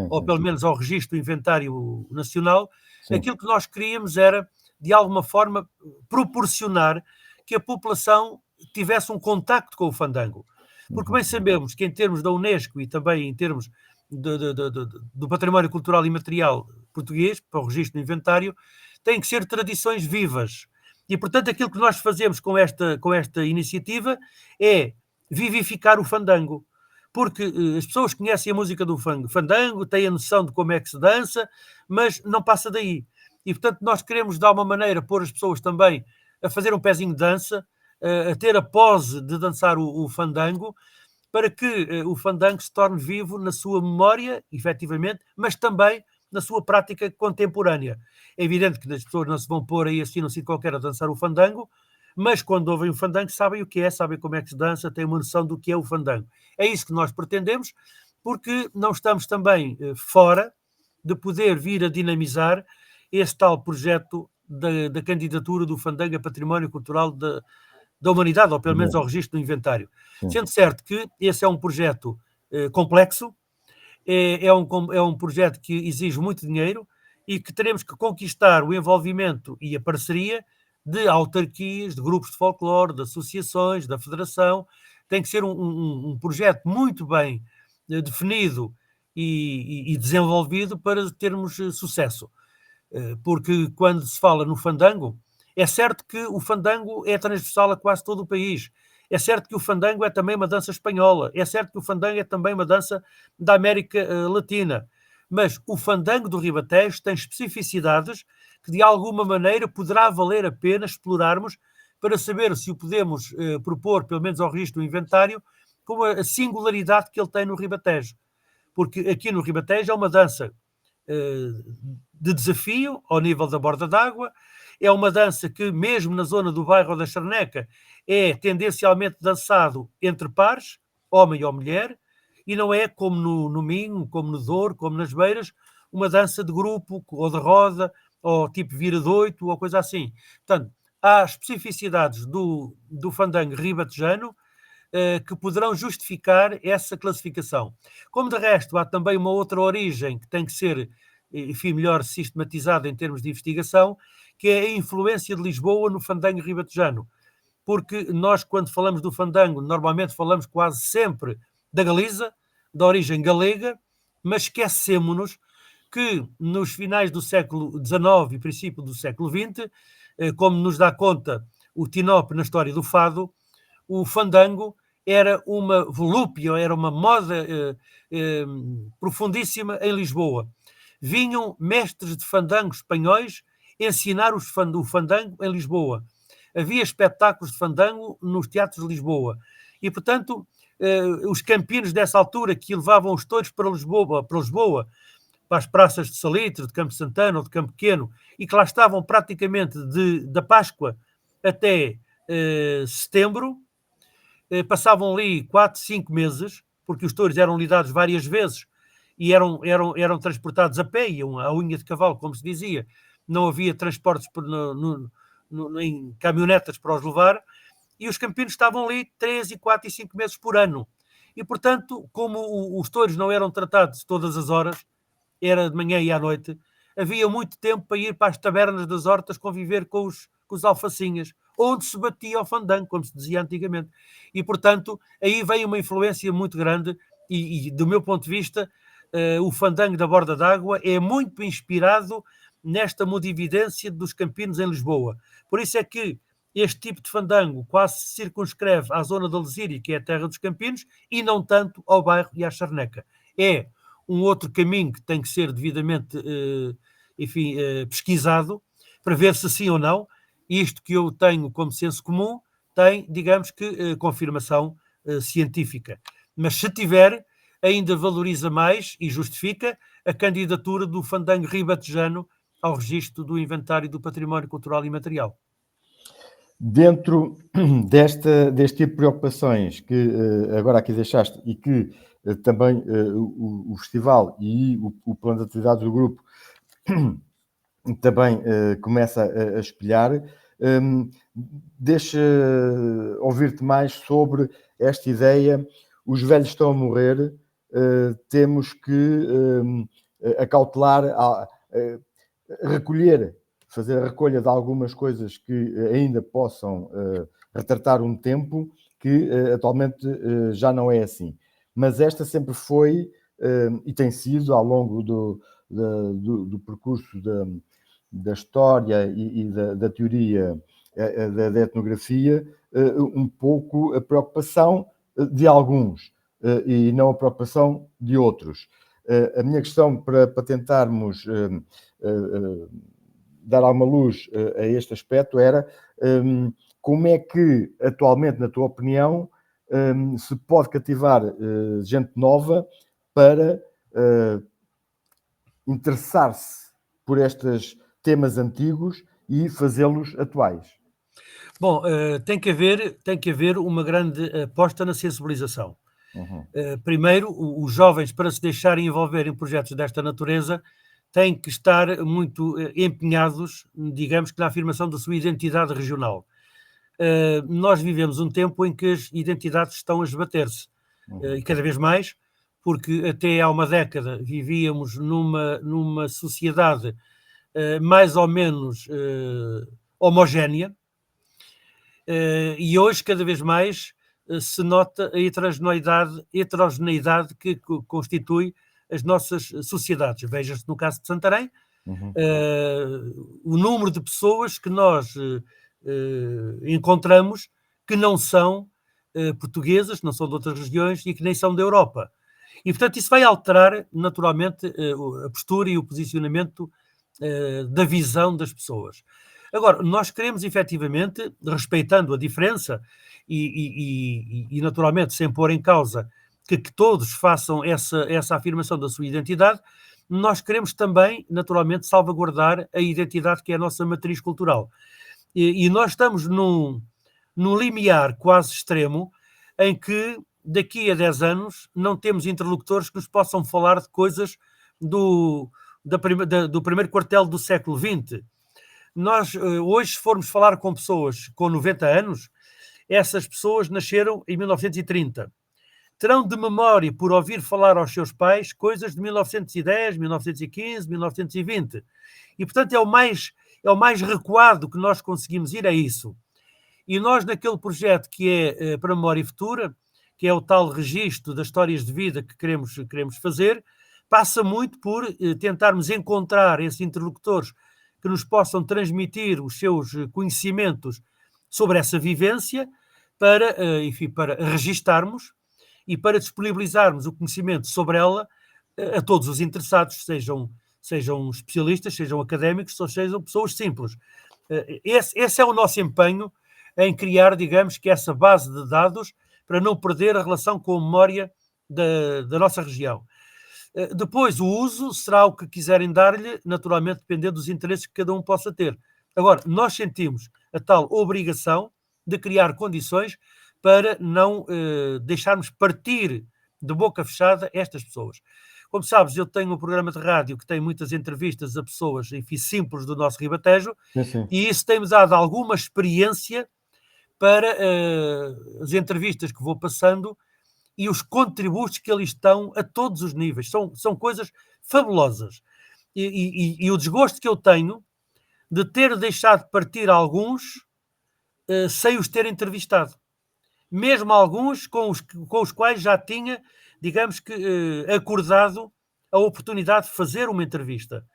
ou pelo menos ao registro do Inventário Nacional, aquilo que nós queríamos era, de alguma forma, proporcionar que a população tivesse um contacto com o fandango. Porque bem sabemos que em termos da Unesco e também em termos do património cultural e material português, para o registro do inventário, têm que ser tradições vivas. E, portanto, aquilo que nós fazemos com esta iniciativa é vivificar o fandango. Porque as pessoas conhecem a música do fandango, têm a noção de como é que se dança, mas não passa daí. E, portanto, nós queremos, de alguma maneira, pôr as pessoas também a fazer um pezinho de dança, a ter a pose de dançar o fandango, para que o fandango se torne vivo na sua memória, efetivamente, mas também na sua prática contemporânea. É evidente que as pessoas não se vão pôr aí assim num sítio qualquer a dançar o fandango, mas quando ouvem o fandango sabem o que é, sabem como é que se dança, têm uma noção do que é o fandango. É isso que nós pretendemos, porque não estamos também fora de poder vir a dinamizar este tal projeto da candidatura do fandango a património cultural da humanidade, ou pelo menos ao registro do inventário. Sim. Sendo certo que esse é um projeto complexo, é um projeto que exige muito dinheiro e que teremos que conquistar o envolvimento e a parceria de autarquias, de grupos de folclore, de associações, da federação. Tem que ser um projeto muito bem definido e desenvolvido para termos sucesso. Porque quando se fala no fandango, é certo que o fandango é transversal a quase todo o país. É certo que o fandango é também uma dança espanhola. É certo que o fandango é também uma dança da América Latina. Mas o fandango do Ribatejo tem especificidades que, de alguma maneira, poderá valer a pena explorarmos para saber se o podemos propor, pelo menos ao registro do inventário, com a singularidade que ele tem no Ribatejo. Porque aqui no Ribatejo é uma dança de desafio ao nível da borda d'água. É uma dança que, mesmo na zona do bairro da Charneca, é tendencialmente dançado entre pares, homem ou mulher, e não é como no Minho, como no Douro, como nas Beiras, uma dança de grupo, ou de roda, ou tipo vira-doito, ou coisa assim. Portanto, há especificidades do fandango ribatejano que poderão justificar essa classificação. Como de resto, há também uma outra origem que tem que ser, enfim, melhor sistematizada em termos de investigação, que é a influência de Lisboa no fandango ribatejano. Porque nós, quando falamos do fandango, normalmente falamos quase sempre da Galiza, da origem galega, mas esquecemos-nos que nos finais do século XIX e princípio do século XX, como nos dá conta o Tinop na história do fado, o fandango era uma volúpia, era uma moda profundíssima em Lisboa. Vinham mestres de fandango espanhóis ensinar o fandango em Lisboa. Havia espetáculos de fandango nos teatros de Lisboa. E, portanto, os campinos dessa altura que levavam os touros para Lisboa, para as praças de Salitre, de Campo Santana ou de Campo Pequeno, e que lá estavam praticamente da Páscoa até setembro, passavam ali 4, 5 meses, porque os touros eram lidados várias vezes e eram transportados a pé, iam à unha de cavalo, como se dizia. Não havia transportes em caminhonetas para os levar, e os campinos estavam ali 3, 4 e 5 meses por ano. E, portanto, como os touros não eram tratados todas as horas, era de manhã e à noite, havia muito tempo para ir para as tabernas das hortas conviver com os alfacinhas, onde se batia ao fandango, como se dizia antigamente. E, portanto, aí vem uma influência muito grande e do meu ponto de vista, o fandango da borda d'água é muito inspirado nesta modividência dos campinos em Lisboa. Por isso é que este tipo de fandango quase se circunscreve à zona da Lesíria, que é a terra dos campinos, e não tanto ao bairro e à Charneca. É um outro caminho que tem que ser devidamente pesquisado para ver se sim ou não. Isto que eu tenho como senso comum tem, digamos que, confirmação científica. Mas se tiver, ainda valoriza mais e justifica a candidatura do fandango ribatejano ao registro do inventário do património cultural e material. Dentro deste tipo de preocupações que agora aqui deixaste e que também o festival e o plano de atividades do grupo também começa a espelhar, deixa ouvir-te mais sobre esta ideia. Os velhos estão a morrer, temos que acautelar, recolher, fazer a recolha de algumas coisas que ainda possam retratar um tempo que atualmente já não é assim. Mas esta sempre foi e tem sido ao longo do percurso da história e da teoria da etnografia, um pouco a preocupação de alguns e não a preocupação de outros. A minha questão para tentarmos dar alguma luz a este aspecto era como é que, atualmente, na tua opinião, se pode cativar gente nova para interessar-se por estes temas antigos e fazê-los atuais? Bom, tem que haver uma grande aposta na sensibilização. Uhum. Primeiro, os jovens, para se deixarem envolver em projetos desta natureza, têm que estar muito empenhados, digamos que na afirmação da sua identidade regional. Nós vivemos um tempo em que as identidades estão a esbater-se, e cada vez mais, porque até há uma década vivíamos numa sociedade mais ou menos homogénea, e hoje cada vez mais se nota a heterogeneidade que constitui as nossas sociedades. Veja-se no caso de Santarém, o número de pessoas que nós encontramos que não são portuguesas, não são de outras regiões e que nem são da Europa. E, portanto, isso vai alterar naturalmente a postura e o posicionamento da visão das pessoas. Agora, nós queremos efetivamente, respeitando a diferença e naturalmente sem pôr em causa que todos façam essa afirmação da sua identidade, nós queremos também, naturalmente, salvaguardar a identidade que é a nossa matriz cultural. E nós estamos num limiar quase extremo em que daqui a 10 anos não temos interlocutores que nos possam falar de coisas do primeiro quartel do século XX. Nós, hoje, se formos falar com pessoas com 90 anos, essas pessoas nasceram em 1930. Terão de memória, por ouvir falar aos seus pais, coisas de 1910, 1915, 1920. E, portanto, é o mais recuado que nós conseguimos ir a isso. E nós, naquele projeto que é para Memória Futura, que é o tal registro das histórias de vida que queremos fazer, passa muito por tentarmos encontrar esses interlocutores que nos possam transmitir os seus conhecimentos sobre essa vivência para registarmos e para disponibilizarmos o conhecimento sobre ela a todos os interessados, sejam especialistas, sejam académicos, ou sejam pessoas simples. Esse é o nosso empenho em criar, digamos, que essa base de dados para não perder a relação com a memória da nossa região. Depois, o uso será o que quiserem dar-lhe, naturalmente dependendo dos interesses que cada um possa ter. Agora, nós sentimos a tal obrigação de criar condições para não deixarmos partir de boca fechada estas pessoas. Como sabes, eu tenho um programa de rádio que tem muitas entrevistas a pessoas, enfim, simples do nosso Ribatejo, e isso tem-me dado alguma experiência para as entrevistas que vou passando e os contributos que ali estão a todos os níveis. São coisas fabulosas. E o desgosto que eu tenho de ter deixado partir alguns sem os ter entrevistado. Mesmo alguns com os quais já tinha, digamos que, acordado a oportunidade de fazer uma entrevista.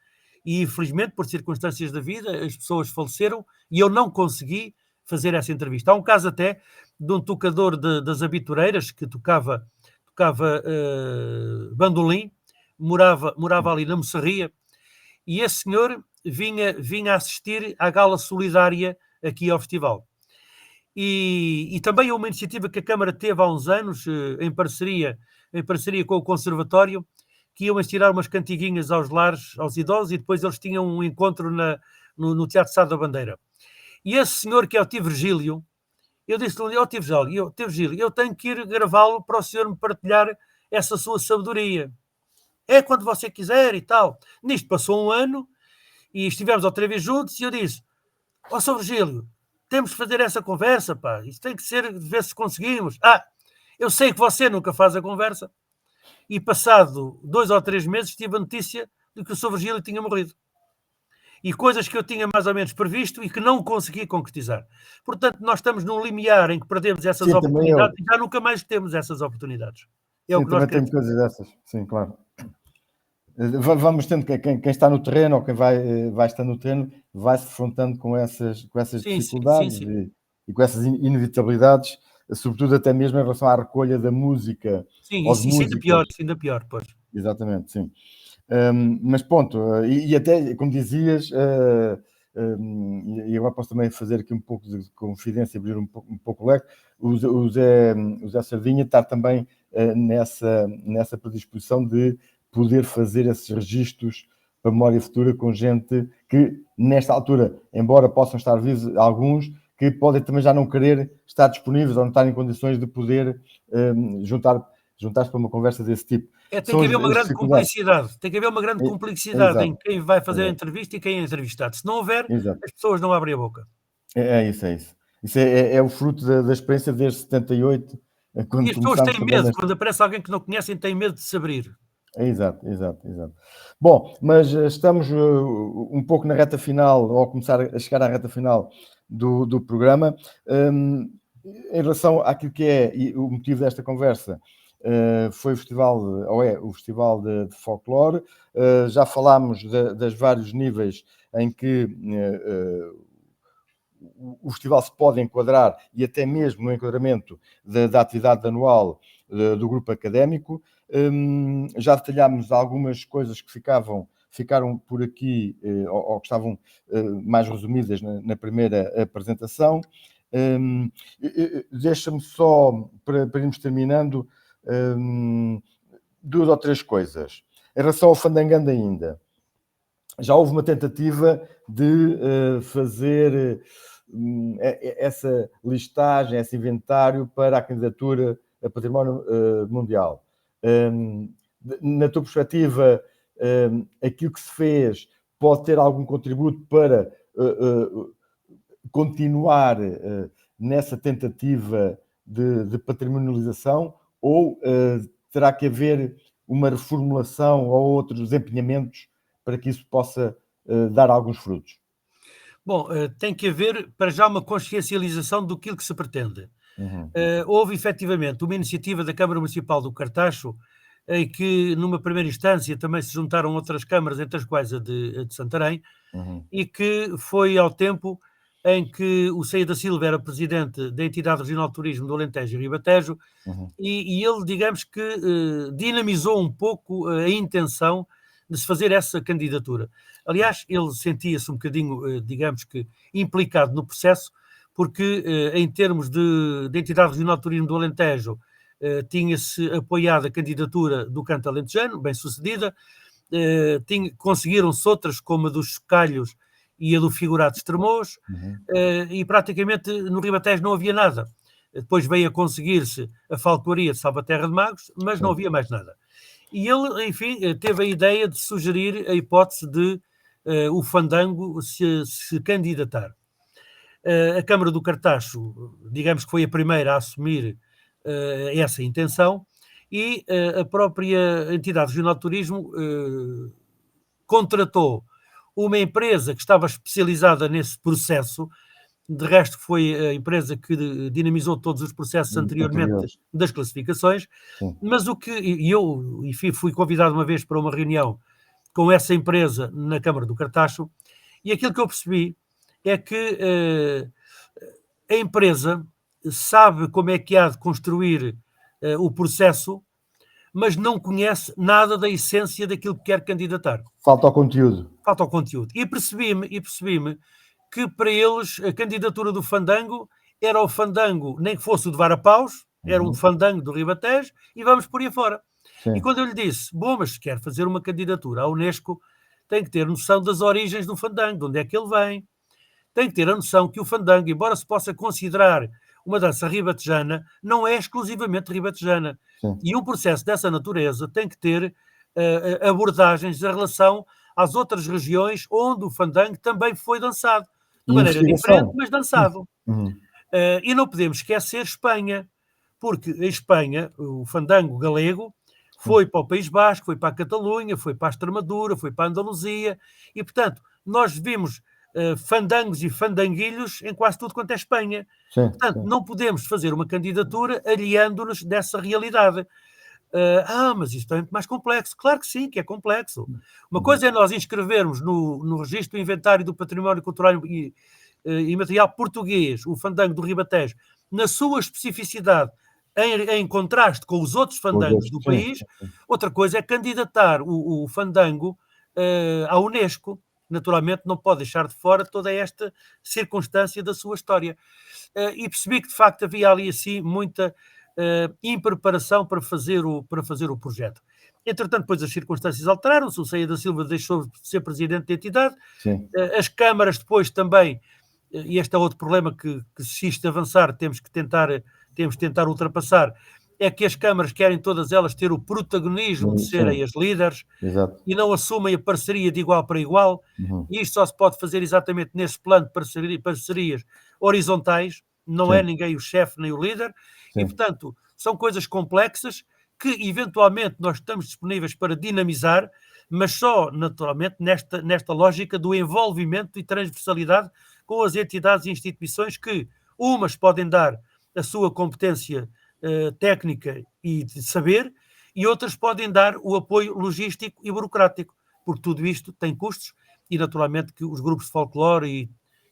E, infelizmente, por circunstâncias da vida, as pessoas faleceram e eu não consegui fazer essa entrevista. Há um caso até de um tocador das Abitureiras que tocava bandolim, morava ali na Moçarria, e esse senhor vinha assistir à gala solidária aqui ao festival. E também é uma iniciativa que a Câmara teve há uns anos, em parceria com o Conservatório, que iam ensinar umas cantiguinhas aos lares, aos idosos, e depois eles tinham um encontro no Teatro Sá da Bandeira. E esse senhor, que é o Tio Virgílio, eu disse-lhe, Tio Virgílio, eu tenho que ir gravá-lo para o senhor me partilhar essa sua sabedoria. É quando você quiser e tal. Nisto passou um ano e estivemos outra vez juntos e eu disse, Sr. Virgílio, temos de fazer essa conversa, pá. Isto tem que ser, ver se conseguimos. Eu sei que você nunca faz a conversa. E passado 2 ou 3 meses tive a notícia de que o Sr. Virgílio tinha morrido. E coisas que eu tinha mais ou menos previsto e que não consegui concretizar. Portanto, nós estamos num limiar em que perdemos essas oportunidades e já nunca mais temos essas oportunidades. É o Sim, que nós também tenho queremos. coisas dessas, sim, claro. Vamos tendo quem está no terreno ou quem vai estar no terreno vai se defrontando com essas Sim, sim, sim, dificuldades sim. e com essas inevitabilidades, sobretudo até mesmo em relação à recolha da música Sim, ou de músicas. isso ainda pior, pois. Exatamente, sim. Mas ponto, e até, como dizias, e agora posso também fazer aqui um pouco de confidência, abrir um pouco o leque, o Zé Sardinha está também nessa predisposição de poder fazer esses registros para memória futura com gente que, nesta altura, embora possam estar vivos, alguns que podem também já não querer estar disponíveis ou não estar em condições de poder juntar-se para uma conversa desse tipo. Tem São que as haver uma grande dificuldades. cumplicidade. Tem que haver uma grande cumplicidade em Exato, quem vai fazer a exato, entrevista e quem é entrevistado. Se não houver, exato. as pessoas não abrem a boca. É isso, é isso. Isso é o fruto da experiência desde 78, E quando as pessoas começámos têm também medo, neste. quando aparece alguém que não conhecem, têm medo de se abrir. Exato, exato, exato. Bom, mas estamos um pouco na reta final, ou a começar a chegar à reta final do programa. Em relação àquilo que é e o motivo desta conversa, foi o festival, ou é o Festival de Folclore. Já falámos dos vários níveis em que o festival se pode enquadrar, e até mesmo no enquadramento da atividade anual do grupo académico. Já detalhámos algumas coisas que ficaram por aqui, ou que estavam mais resumidas na primeira apresentação. Deixa-me só, para irmos terminando, duas ou três coisas. Em relação ao Fandangando ainda, já houve uma tentativa de fazer essa listagem, esse inventário para a candidatura a património mundial. Na tua perspectiva, aquilo que se fez pode ter algum contributo para continuar nessa tentativa de patrimonialização, ou terá que haver uma reformulação ou outros empenhamentos para que isso possa dar alguns frutos? Bom, tem que haver, para já, uma consciencialização do que se pretende. Houve, efetivamente, uma iniciativa da Câmara Municipal do Cartacho, em que, numa primeira instância, também se juntaram outras câmaras, entre as quais a de Santarém, e que foi ao tempo em que o Ceia da Silva era presidente da Entidade Regional de Turismo do Alentejo e Ribatejo, e ele, digamos que, dinamizou um pouco a intenção de se fazer essa candidatura. Aliás, ele sentia-se um bocadinho, digamos que, implicado no processo, porque, em termos de Entidade Regional de Turismo do Alentejo, tinha-se apoiado a candidatura do Canto Alentejano, bem sucedida, conseguiram-se outras, como a dos Chocalhos e a do Figurado Estremoz, e praticamente no Ribatejo não havia nada. Depois veio a conseguir-se a falcoaria de Salvaterra de Magos, mas não havia mais nada. E ele, enfim, teve a ideia de sugerir a hipótese de o Fandango se candidatar. A Câmara do Cartacho, digamos que foi a primeira a assumir essa intenção, e a própria entidade regional de turismo contratou uma empresa que estava especializada nesse processo. De resto, foi a empresa que dinamizou todos os processos anteriormente Anteriores. das classificações. Sim. Mas eu, enfim, fui convidado uma vez para uma reunião com essa empresa na Câmara do Cartacho, e aquilo que eu percebi é que a empresa sabe como é que há de construir o processo, mas não conhece nada da essência daquilo que quer candidatar. Falta ao conteúdo. Falta ao conteúdo. E percebi-me que para eles a candidatura do Fandango era o Fandango, nem que fosse o de Varapaus, era um Fandango do Ribatejo, e vamos por aí fora. Sim. E quando eu lhe disse, bom, mas se quer fazer uma candidatura à Unesco, tem que ter noção das origens do Fandango, de onde é que ele vem, tem que ter a noção que o Fandango, embora se possa considerar uma dança ribatejana, não é exclusivamente ribatejana. Sim. E um processo dessa natureza tem que ter abordagens em relação às outras regiões onde o Fandango também foi dançado. De maneira diferente, mas dançado. E não podemos esquecer Espanha, porque em Espanha o Fandango galego foi para o País Basco, foi para a Catalunha, foi para a Extremadura, foi para a Andaluzia, e portanto nós vimos fandangos e fandanguilhos em quase tudo quanto é Espanha. Sim, Portanto, sim. não podemos fazer uma candidatura aliando-nos dessa realidade. Mas isto é muito mais complexo. Claro que sim, que é complexo. Uma coisa é nós inscrevermos no registro do inventário do património cultural e imaterial português, o fandango do Ribatejo, na sua especificidade, em contraste com os outros fandangos do país. Outra coisa é candidatar o fandango à Unesco. Naturalmente não pode deixar de fora toda esta circunstância da sua história. E percebi que de facto havia ali assim muita impreparação para fazer o projeto. Entretanto, depois as circunstâncias alteraram-se, o Ceia da Silva deixou de ser presidente da entidade, as câmaras depois também, e este é outro problema que se isto avançar temos que tentar ultrapassar, é que as câmaras querem todas elas ter o protagonismo de serem as líderes. Exato. E não assumem a parceria de igual para igual, e isto só se pode fazer exatamente nesse plano de parcerias horizontais, não é ninguém o chefe nem o líder, e portanto são coisas complexas que eventualmente nós estamos disponíveis para dinamizar, mas só naturalmente nesta lógica do envolvimento e transversalidade com as entidades e instituições que umas podem dar a sua competência técnica e de saber, e outras podem dar o apoio logístico e burocrático, porque tudo isto tem custos e naturalmente que os grupos de folclore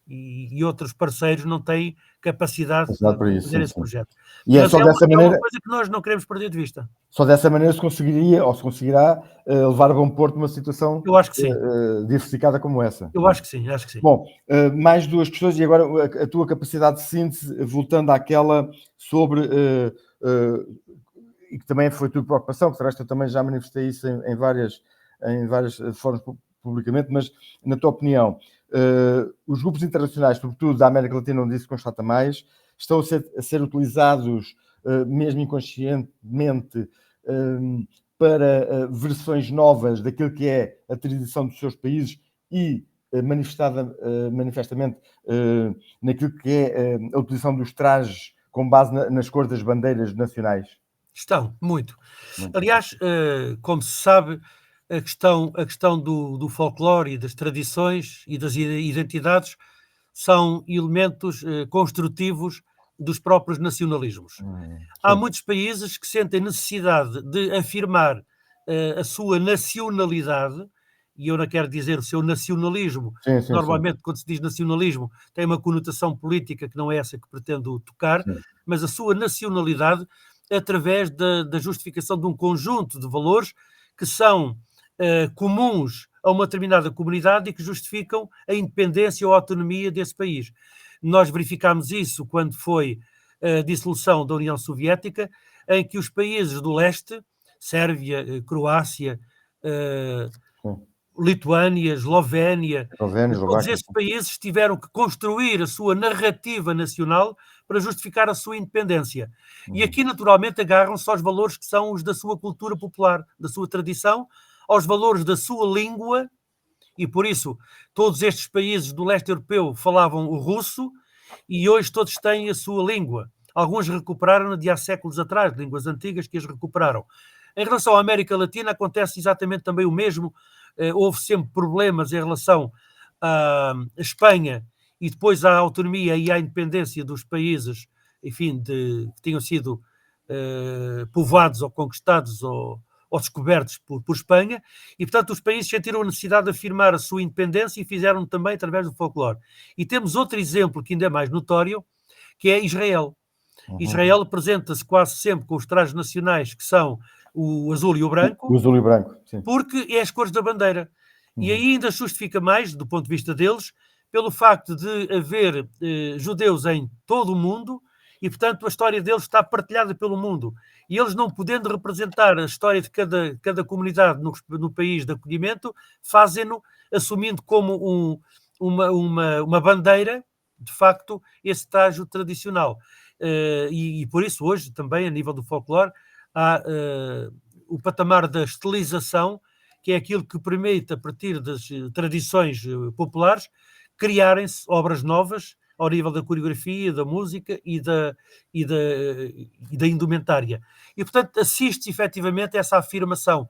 e outros parceiros não têm capacidade de fazer esse projeto. E é Mas só dessa maneira, uma coisa que nós não queremos perder de vista. Só dessa maneira se conseguiria, ou se conseguirá, levar a bom porto uma situação Eu acho que sim. diversificada como essa. Eu acho que sim. Bom, mais duas questões, e agora a tua capacidade de síntese, voltando àquela sobre, e que também foi a tua preocupação, que eu também já manifestei isso em várias formas publicamente, mas na tua opinião, os grupos internacionais, sobretudo da América Latina, onde isso constata mais, estão a ser utilizados, mesmo inconscientemente, para versões novas daquilo que é a tradição dos seus países e manifestamente naquilo que é a utilização dos trajes com base nas cores das bandeiras nacionais? Estão, muito. Aliás, como se sabe, a questão do folclore e das tradições e das identidades são elementos construtivos dos próprios nacionalismos. Há muitos países que sentem necessidade de afirmar a sua nacionalidade, e eu não quero dizer o seu nacionalismo. Normalmente, quando se diz nacionalismo, tem uma conotação política que não é essa que pretendo tocar, mas a sua nacionalidade através da justificação de um conjunto de valores que são comuns a uma determinada comunidade e que justificam a independência ou a autonomia desse país. Nós verificámos isso quando foi a dissolução da União Soviética, em que os países do leste, Sérvia, Croácia, Lituânia, Eslovénia, todos esses países tiveram que construir a sua narrativa nacional para justificar a sua independência. E aqui, naturalmente, agarram-se aos valores que são os da sua cultura popular, da sua tradição, aos valores da sua língua, e por isso todos estes países do leste europeu falavam o russo, e hoje todos têm a sua língua. Alguns recuperaram de há séculos atrás, línguas antigas que as recuperaram. Em relação à América Latina, acontece exatamente também o mesmo. Houve sempre problemas em relação à Espanha e depois à autonomia e à independência dos países, enfim, que tinham sido povoados ou conquistados ou descobertos por Espanha, e portanto os países sentiram a necessidade de afirmar a sua independência e fizeram também através do folclore. E temos outro exemplo que ainda é mais notório, que é Israel. Israel apresenta-se quase sempre com os trajes nacionais, que são o azul e o branco. O azul e o branco, sim. Porque é as cores da bandeira. E aí ainda justifica mais, do ponto de vista deles, pelo facto de haver judeus em todo o mundo e, portanto, a história deles está partilhada pelo mundo. E eles, não podendo representar a história de cada comunidade no país de acolhimento, fazem-no assumindo como uma bandeira, de facto, esse traje tradicional. E por isso, hoje, também, a nível do folclore, há o patamar da estilização, que é aquilo que permite, a partir das tradições populares, criarem-se obras novas ao nível da coreografia, da música e da indumentária. E, portanto, assiste efetivamente a essa afirmação.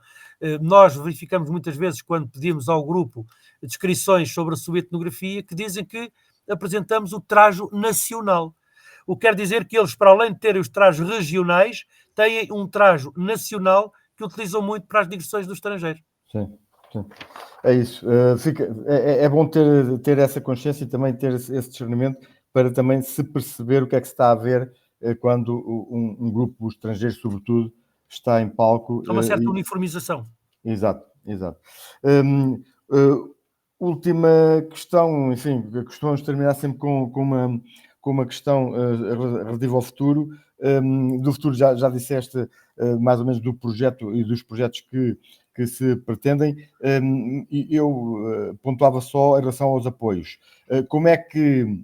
Nós verificamos muitas vezes, quando pedimos ao grupo descrições sobre a sua etnografia, que dizem que apresentamos o trajo nacional. o que quer dizer que eles, para além de terem os trajes regionais, têm um traje nacional que utilizam muito para as digressões do estrangeiro. Sim, sim. É isso. É bom ter essa consciência e também ter esse discernimento para também se perceber o que é que se está a ver quando um grupo estrangeiro, sobretudo, está em palco. Há uma certa uniformização. Exato, exato. Última questão, enfim, costumamos terminar sempre com uma questão relativa ao futuro. Do futuro já disseste mais ou menos do projeto e dos projetos que se pretendem. E eu pontuava só em relação aos apoios. Como é que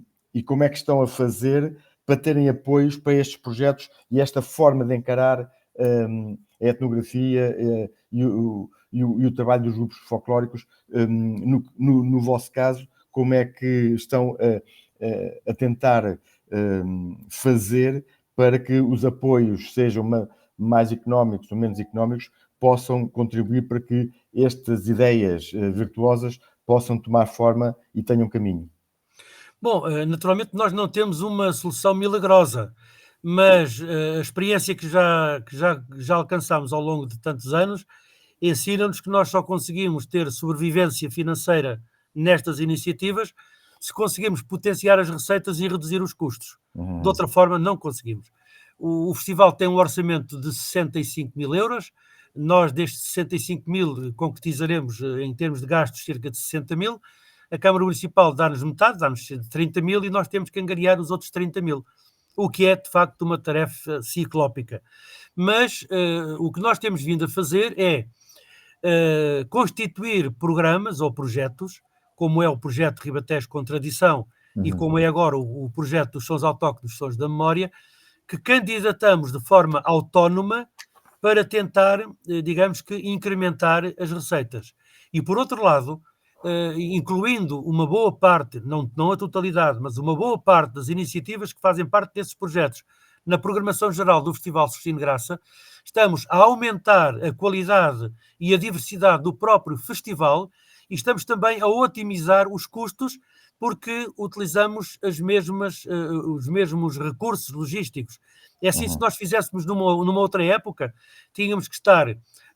estão a fazer para terem apoios para estes projetos e esta forma de encarar a etnografia e o trabalho dos grupos folclóricos? No vosso caso, como é que estão a tentar fazer para que os apoios sejam mais económicos ou menos económicos, possam contribuir para que estas ideias virtuosas possam tomar forma e tenham caminho? Bom, naturalmente nós não temos uma solução milagrosa, mas a experiência que já alcançámos ao longo de tantos anos ensina-nos que nós só conseguimos ter sobrevivência financeira nestas iniciativas se conseguimos potenciar as receitas e reduzir os custos. De outra forma, não conseguimos. O festival tem um orçamento de 65 mil euros. Nós, destes 65 mil, concretizaremos em termos de gastos cerca de 60 mil. A Câmara Municipal dá-nos metade, dá-nos 30 mil e nós temos que angariar os outros 30 mil, o que é, de facto, uma tarefa ciclópica. Mas o que nós temos vindo a fazer é constituir programas ou projetos, como é o projeto Ribatejo com Tradição e como é agora o projeto dos Sons Autóctonos, Sons da Memória, que candidatamos de forma autónoma para tentar, digamos que, incrementar as receitas. E, por outro lado, incluindo uma boa parte, não a totalidade, mas uma boa parte das iniciativas que fazem parte desses projetos na programação geral do Festival Celestino Graça, estamos a aumentar a qualidade e a diversidade do próprio festival e estamos também a otimizar os custos porque utilizamos os mesmos recursos logísticos. É assim, se nós fizéssemos numa outra época, tínhamos que estar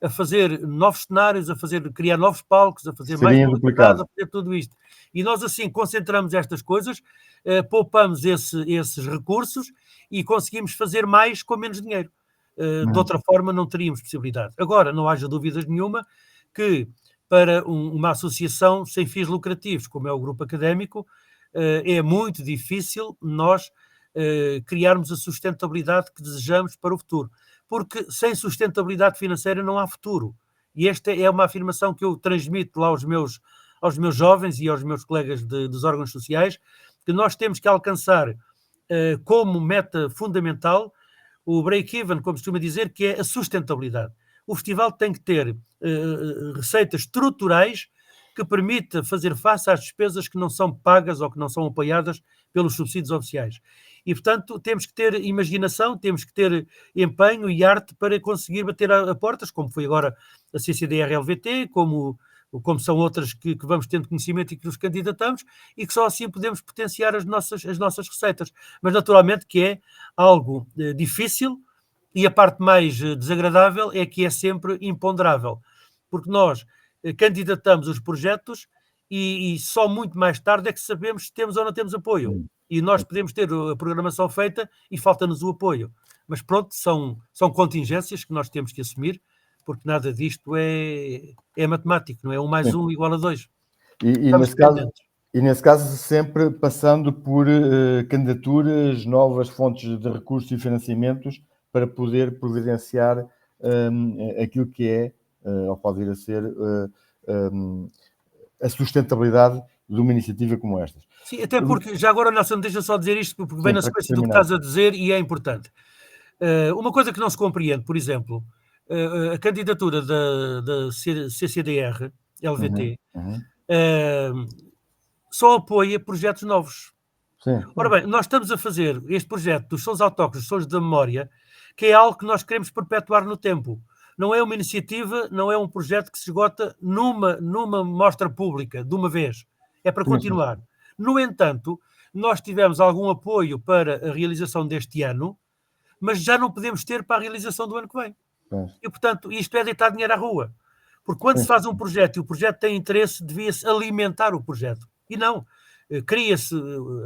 a fazer novos cenários, criar novos palcos, a fazer mais publicidade, a fazer tudo isto. E nós assim concentramos estas coisas, poupamos esses recursos e conseguimos fazer mais com menos dinheiro. De outra forma não teríamos possibilidade. Agora, não haja dúvidas nenhuma que para uma associação sem fins lucrativos, como é o grupo académico, é muito difícil nós criarmos a sustentabilidade que desejamos para o futuro. Porque sem sustentabilidade financeira não há futuro. E esta é uma afirmação que eu transmito lá aos meus jovens e aos meus colegas dos órgãos sociais, que nós temos que alcançar como meta fundamental o break-even, como costuma dizer, que é a sustentabilidade. O festival tem que ter receitas estruturais que permita fazer face às despesas que não são pagas ou que não são apoiadas pelos subsídios oficiais. E, portanto, temos que ter imaginação, temos que ter empenho e arte para conseguir bater a portas, como foi agora a CCDR-LVT, como são outras que vamos tendo conhecimento e que nos candidatamos, e que só assim podemos potenciar as nossas receitas. Mas, naturalmente, que é algo difícil, e a parte mais desagradável é que é sempre imponderável, porque nós candidatamos os projetos e só muito mais tarde é que sabemos se temos ou não temos apoio. E nós podemos ter a programação feita e falta-nos o apoio. Mas pronto, são contingências que nós temos que assumir, porque nada disto é matemático, não é 1 mais 1 igual a 2. E nesse caso sempre passando por candidaturas, novas fontes de recursos e financiamentos para poder providenciar aquilo que é, ou pode vir a ser, a sustentabilidade de uma iniciativa como esta. Sim, até porque, já agora, Nelson, deixa só dizer isto, porque vem na sequência do que estás a dizer e é importante. Uma coisa que não se compreende, por exemplo, a candidatura da CCDR-LVT só apoia projetos novos. Sim. Ora bem, nós estamos a fazer este projeto dos Sons Autóctonos, Sons da Memória, que é algo que nós queremos perpetuar no tempo. Não é uma iniciativa, não é um projeto que se esgota numa mostra pública, de uma vez. É para continuar. No entanto, nós tivemos algum apoio para a realização deste ano, mas já não podemos ter para a realização do ano que vem. E, portanto, isto é deitar dinheiro à rua. Porque quando se faz um projeto e o projeto tem interesse, devia-se alimentar o projeto. E não. Cria-se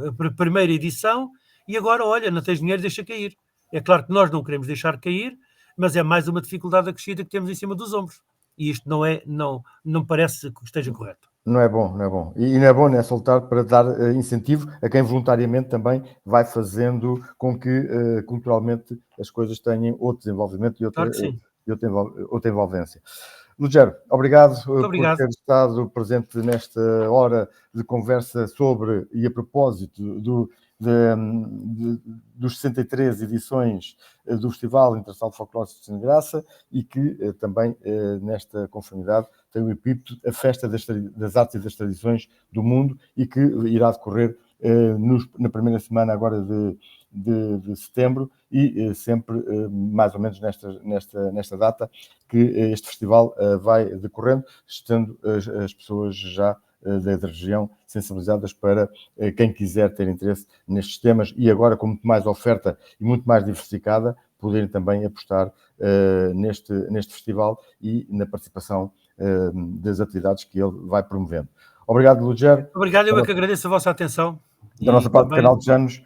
a primeira edição e agora, olha, não tens dinheiro, deixa cair. É claro que nós não queremos deixar cair, mas é mais uma dificuldade acrescida que temos em cima dos ombros. E isto não parece que esteja correto. Não é bom, não é bom. E não é bom, né, soltar para dar incentivo a quem voluntariamente também vai fazendo com que culturalmente as coisas tenham outro desenvolvimento e Claro que sim. outra envolvência. Lugero, obrigado por Obrigado. ter estado presente nesta hora de conversa sobre e a propósito dos 63 edições do Festival Internacional de Folclore de Sistina de Graça e que também nesta conformidade tem o epíteto a Festa das Artes e das Tradições do Mundo e que irá decorrer na primeira semana agora de setembro e sempre mais ou menos nesta data que este festival vai decorrendo, estando as pessoas já da região sensibilizadas para quem quiser ter interesse nestes temas e agora com muito mais oferta e muito mais diversificada, poderem também apostar neste festival e na participação das atividades que ele vai promovendo. Obrigado, Lugero. Obrigado, eu é que agradeço a vossa atenção. Da nossa parte, do Canal de Janos,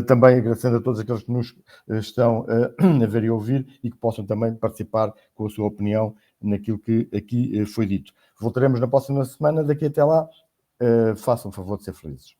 também agradecendo a todos aqueles que nos estão a ver e ouvir e que possam também participar com a sua opinião naquilo que aqui foi dito. Voltaremos na próxima semana. Daqui até lá, façam o favor de ser felizes.